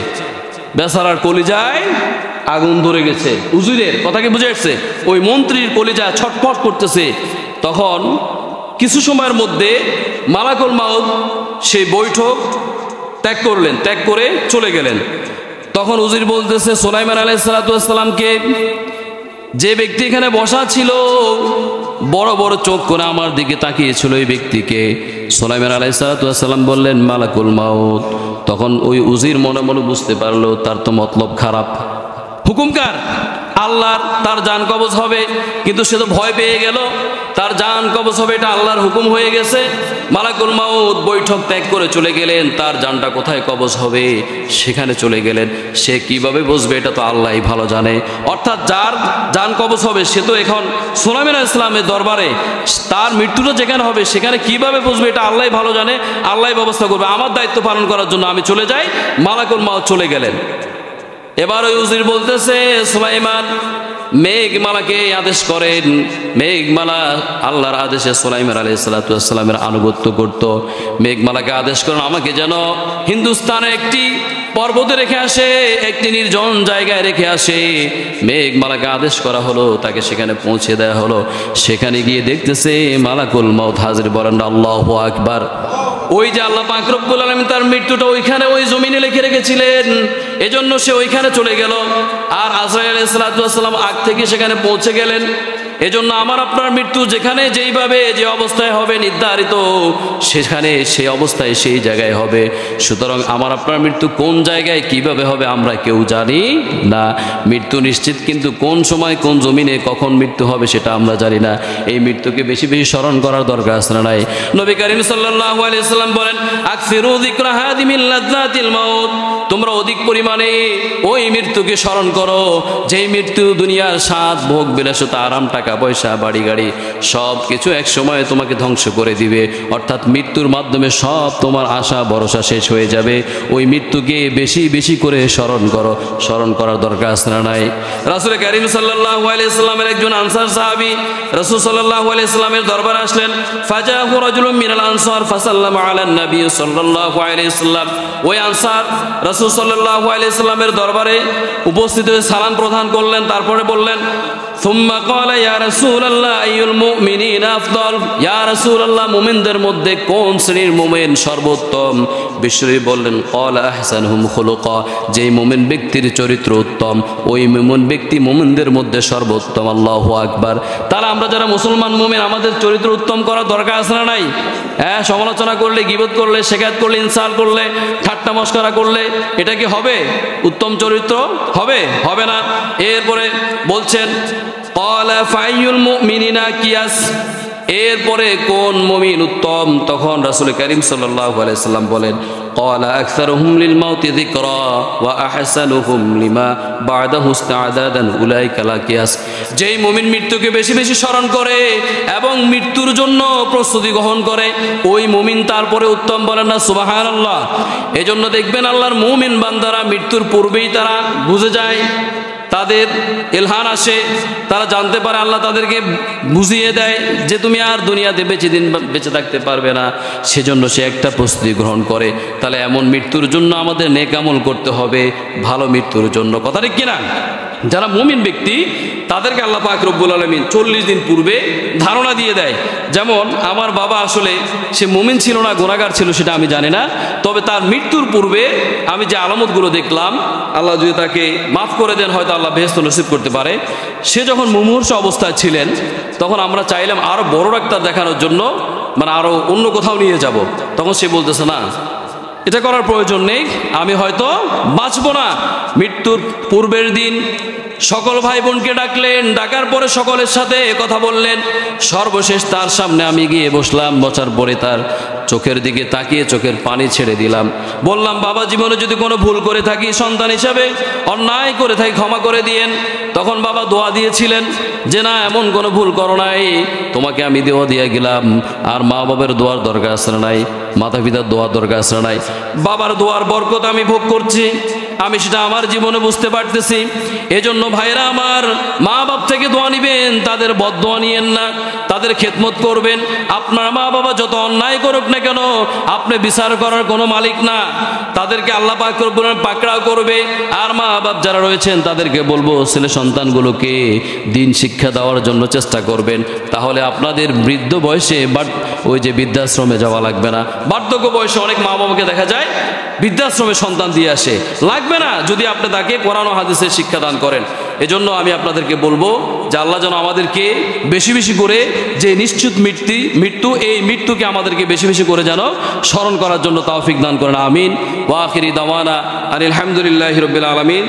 বেচারার কলিজায় আগুন ধরে গেছে। উজিরের কথা কি বুঝে আসছে? ওই মন্ত্রীর কলিজা ছটফট করতেছে। তখন কিছু সময়ের মধ্যে মালাকুল মাউত সেই বৈঠক ত্যাগ করলেন, ত্যাগ করে চলে গেলেন। তখন উজির বলতেছে সুলাইমান আলাইহিস সালাতু ওয়াস সালামকে, যে ব্যক্তি এখানে বসা ছিল বড় বড় চোখ করে আমার দিকে তাকিয়েছিল, ওই ব্যক্তিকে? সুলাইমান আলাইহিস সালাতু ওয়াস সালাম বললেন মালাকুল মাউত। তখন ওই উজির মনে মনে বুঝতে পারলো তার তো মতলব খারাপ। হুকুমকার আল্লাহর, তার জান কবজ হবে, কিন্তু সে তো ভয় পেয়ে গেল, তার জান কবজ হবে এটা আল্লাহর হুকুম হয়ে গেছে। মালাকুল মাউত বৈঠক ত্যাগ করে চলে গেলেন, তার জানটা কোথায় কবজ হবে সেখানে চলে গেলেন। সে কিভাবে বুঝবে? এটা তো আল্লাহই ভালো জানে। অর্থাৎ যার জান কবজ হবে সে তো এখন সুলাইমান আলাইহিস সালামের দরবারে, তার মৃত্যুটা যেখানে হবে সেখানে কিভাবে বুঝবে? এটা আল্লাহই ভালো জানে, আল্লাহই ব্যবস্থা করবে। আমার দায়িত্ব পালন করার জন্য আমি চলে যাই। মালাকুল মাউত চলে গেলেন। এবার ওই উজির বলতেছে সুলাইমান মেঘমালাকে আদেশ করেন। মেঘমালা আল্লাহর আদেশে সুলাইমান আলাইহিস সালাতু ওয়াস সালামের আনুগত্য করত। মেঘমালাকে আদেশ করেন আমাকে যেন হিন্দুস্তানে একটি পর্বতে রেখে আসে, একটি নির্জন জায়গায় রেখে আসে। মেঘমালাকে আদেশ করা হলো, তাকে সেখানে পৌঁছে দেওয়া হলো। সেখানে গিয়ে দেখতেছে মালাকুল মাউত হাজির। বলেন আল্লাহু আকবার। ওই যে আল্লাহ পাক রব্বুল আলামিন তার মৃত্যুটা ওইখানে ওই জমিনে লিখে রেখেছিলেন, এজন্য সে ওইখানে চলে গেল। আর আজরাইল আলাইহিস সালাতু ওয়াস সালাম আগ থেকে সেখানে পৌঁছে গেলেন। এজন্য আমার আপনার মৃত্যু যেখানে যেইভাবে যে অবস্থায় হবে নির্ধারিত, সেখানে সেই অবস্থায় সেই জায়গায় হবে। সুতরাং আমার আপনার মৃত্যু কোন জায়গায় কিভাবে হবে আমরা কেউ জানি না। মৃত্যু নিশ্চিত, কিন্তু কোন সময় কোন জমিনে কখন মৃত্যু হবে সেটা আমরা জানি না। এই মৃত্যুকে বেশি বেশি স্মরণ করার দরকার আছে না নাই? নবী করিম সাল্লাল্লাহু আলাইহি সাল্লাম বলেন আকসিরু যিকরা হাদিমিল লাযযাতিল মাউত, তোমরা অধিক পরিমাণে ওই মৃত্যুকে স্মরণ করো যেই মৃত্যু দুনিয়ার স্বাদ ভোগ বিলাসিতা আরাম টাকা পয়সা বাড়ি গাড়ি সব কিছু এক সময় তোমাকে ধ্বংস করে দিবে। অর্থাৎ মৃত্যুর মাধ্যমে সব তোমার আশা ভরসা শেষ হয়ে যাবে। ওই মৃত্যুকে বেশি বেশি করে স্মরণ করো। স্মরণ করার দরকার আছে না নাই? রাসূল কারীম সাল্লাল্লাহু আলাইহি সাল্লামের একজন আনসার সাহাবী রাসূল সাল্লাল্লাহু আলাইহি সাল্লামের দরবারে আসলেন। ফাজাহু রাজুলুম মিনাল আনসার ফাসাল্লামা আলান নবী সাল্লাল্লাহু আলাইহি সাল্লাম। ওই আনসার রাসূল সাল্লাল্লাহু আলাইহি সাল্লামের দরবারে উপস্থিত হয়ে সালাম প্রদান করলেন। তারপরে বললেন সুম্মা ক্বালা ইয়া রাসূলুল্লাহ আইয়ুল মুমিনিনা আফদাল, ইয়া রাসূলুল্লাহ মুমিনদের মধ্যে কোন শ্রেণীর মুমিন সর্বোত্তম? বিশ্বনবী বললেন ক্বালা আহসানুহুম খুলুকা, যেই মুমিন ব্যক্তির চরিত্র উত্তম ওই মুমিন ব্যক্তি মুমিনদের মধ্যে সর্বোত্তম। আল্লাহু আকবার। তাহলে আমরা যারা মুসলমান মুমিন আমাদের চরিত্র উত্তম করার দরকার আছে না নাই? হ্যাঁ, সমালোচনা করলে, গীবত করলে, শিকায়ত করলে, ইনসাল করলে, ঠাট্টা মশকরা করলে এটা কি হবে উত্তম চরিত্র? হবে? হবে না। এরপরে বলছেন ক্বালা ফাইয়ুল মুমিনিনা কিয়াস, এরপরে কোন মুমিন উত্তম? তখন রাসূল করিম সাল্লাল্লাহু আলাইহি সাল্লাম বলেন ক্বালা আকসারুহুম লিল মাউতি যিকরা ওয়া আহসানুহুম লিমা বা'দাহু ইসতি'দাদান উলাইকা লা কিয়াস, যেই মুমিন মৃত্যুকে বেশি বেশি স্মরণ করে এবং মৃত্যুর জন্য প্রস্তুতি গ্রহণ করে ওই মুমিন তারপরে উত্তম। বলেন না সুবহানাল্লাহ। এজন্য দেখবেন আল্লাহর মুমিন বান্দারা মৃত্যুর পূর্বেই তারা বুঝে যায়, তাদের ইলহান আসে, তারা জানতে পারে, আল্লাহ তাদেরকে বুঝিয়ে দেয় যে তুমি আর দুনিয়াতে বেঁচে থাকতে পারবে না, সেজন্য সে একটা প্রস্তুতি গ্রহণ করে। তাহলে এমন মৃত্যুর জন্য আমাদের নেক আমল করতে হবে, ভালো মৃত্যুর জন্য। কথা ঠিক কিনা? যারা মুমিন ব্যক্তি তাদেরকে আল্লাহ পাক রব্বুল আলামিন 40 দিন পূর্বে ধারণা দিয়ে দেয়। যেমন আমার বাবা আসলে সে মুমিন ছিল না, গুনাহগার ছিল সেটা আমি জানি না, তবে তার মৃত্যুর পূর্বে আমি যে আলামতগুলো দেখলাম, আল্লাহ যদি তাকে মাফ করে দেন হয়তো আল্লাহ বেহেশত নসিব করতে পারে। সে যখন মুমূর্ষ অবস্থায় ছিলেন তখন আমরা চাইলাম আরো বড় ডাক্তার দেখানোর জন্য, মানে আরো অন্য কোথাও নিয়ে যাব। তখন সে বলতেছে না, এটা করার প্রয়োজন নেই, আমি হয়তো বাঁচবো না। মৃত্যুর পূর্বের দিন সকল ভাই বোনকে ডাকলেন, ডাকার পরে সকলের সাথে কথা বললেন। সর্বশেষ তার সামনে আমি গিয়ে বসলাম, বসার পরে তার চোখের দিকে তাকিয়ে চোখের পানি ছেড়ে দিলাম। বললাম, বাবা জীবনে যদি কোনো ভুল করে থাকি, সন্তান হিসাবে অন্যায় করে থাকি, ক্ষমা করে দিয়েন। তখন বাবা দোয়া দিয়েছিলেন যে না, এমন কোনো ভুল করো নাই, তোমাকে আমি দোয়া দিয়ে গেলাম, আর মা বাবার দোয়ার দরকার আছে না নাই, মাতা পিতার দোয়ার দরকার আছে না নাই। বাবার দোয়ার বরকত আমি ভোগ করছি, আমি সেটা আমার জীবনে বুঝতে পারতেছি। এজন্য ভাইরা আমার, মা বাপ থেকে দোয়া নিবেন, তাদের বদদোয়া নিয়েন না, তাদের খেদমত করবেন। আপনার মা বাবা যত অন্যায় করুক না কেন, আপনি বিচার করার কোনো মালিক না, তাদেরকে আল্লাহ পাক পাকড়াও করবে। আর মা বাপ যারা রয়েছেন তাদেরকে বলবো ছেলে সন্তানগুলোকে দিন শিক্ষা দেওয়ার জন্য চেষ্টা করবেন, তাহলে আপনাদের বৃদ্ধ বয়সে ওই যে বৃদ্ধাশ্রমে যাওয়া লাগবে না। বার্ধক্য বয়সে অনেক মা বাবাকে দেখা যায় বৃদ্ধাশ্রমে সন্তান দিয়ে আসে, লাগবে না যদি আপনি তাকে কোরআন ও হাদিসের শিক্ষা দান করেন। এজন্য আমি আপনাদেরকে বলবো যে আল্লাহ যেন আমাদেরকে বেশি বেশি করে যে নিশ্চিত মৃত্যু, এই মৃত্যুকে আমাদেরকে বেশি বেশি করে যেন স্মরণ করার জন্য তৌফিক দান করেন। আমিন। ওয়া আখিরি দাওয়ানা আনিল হামদুলিল্লাহি রাব্বিল আলামিন।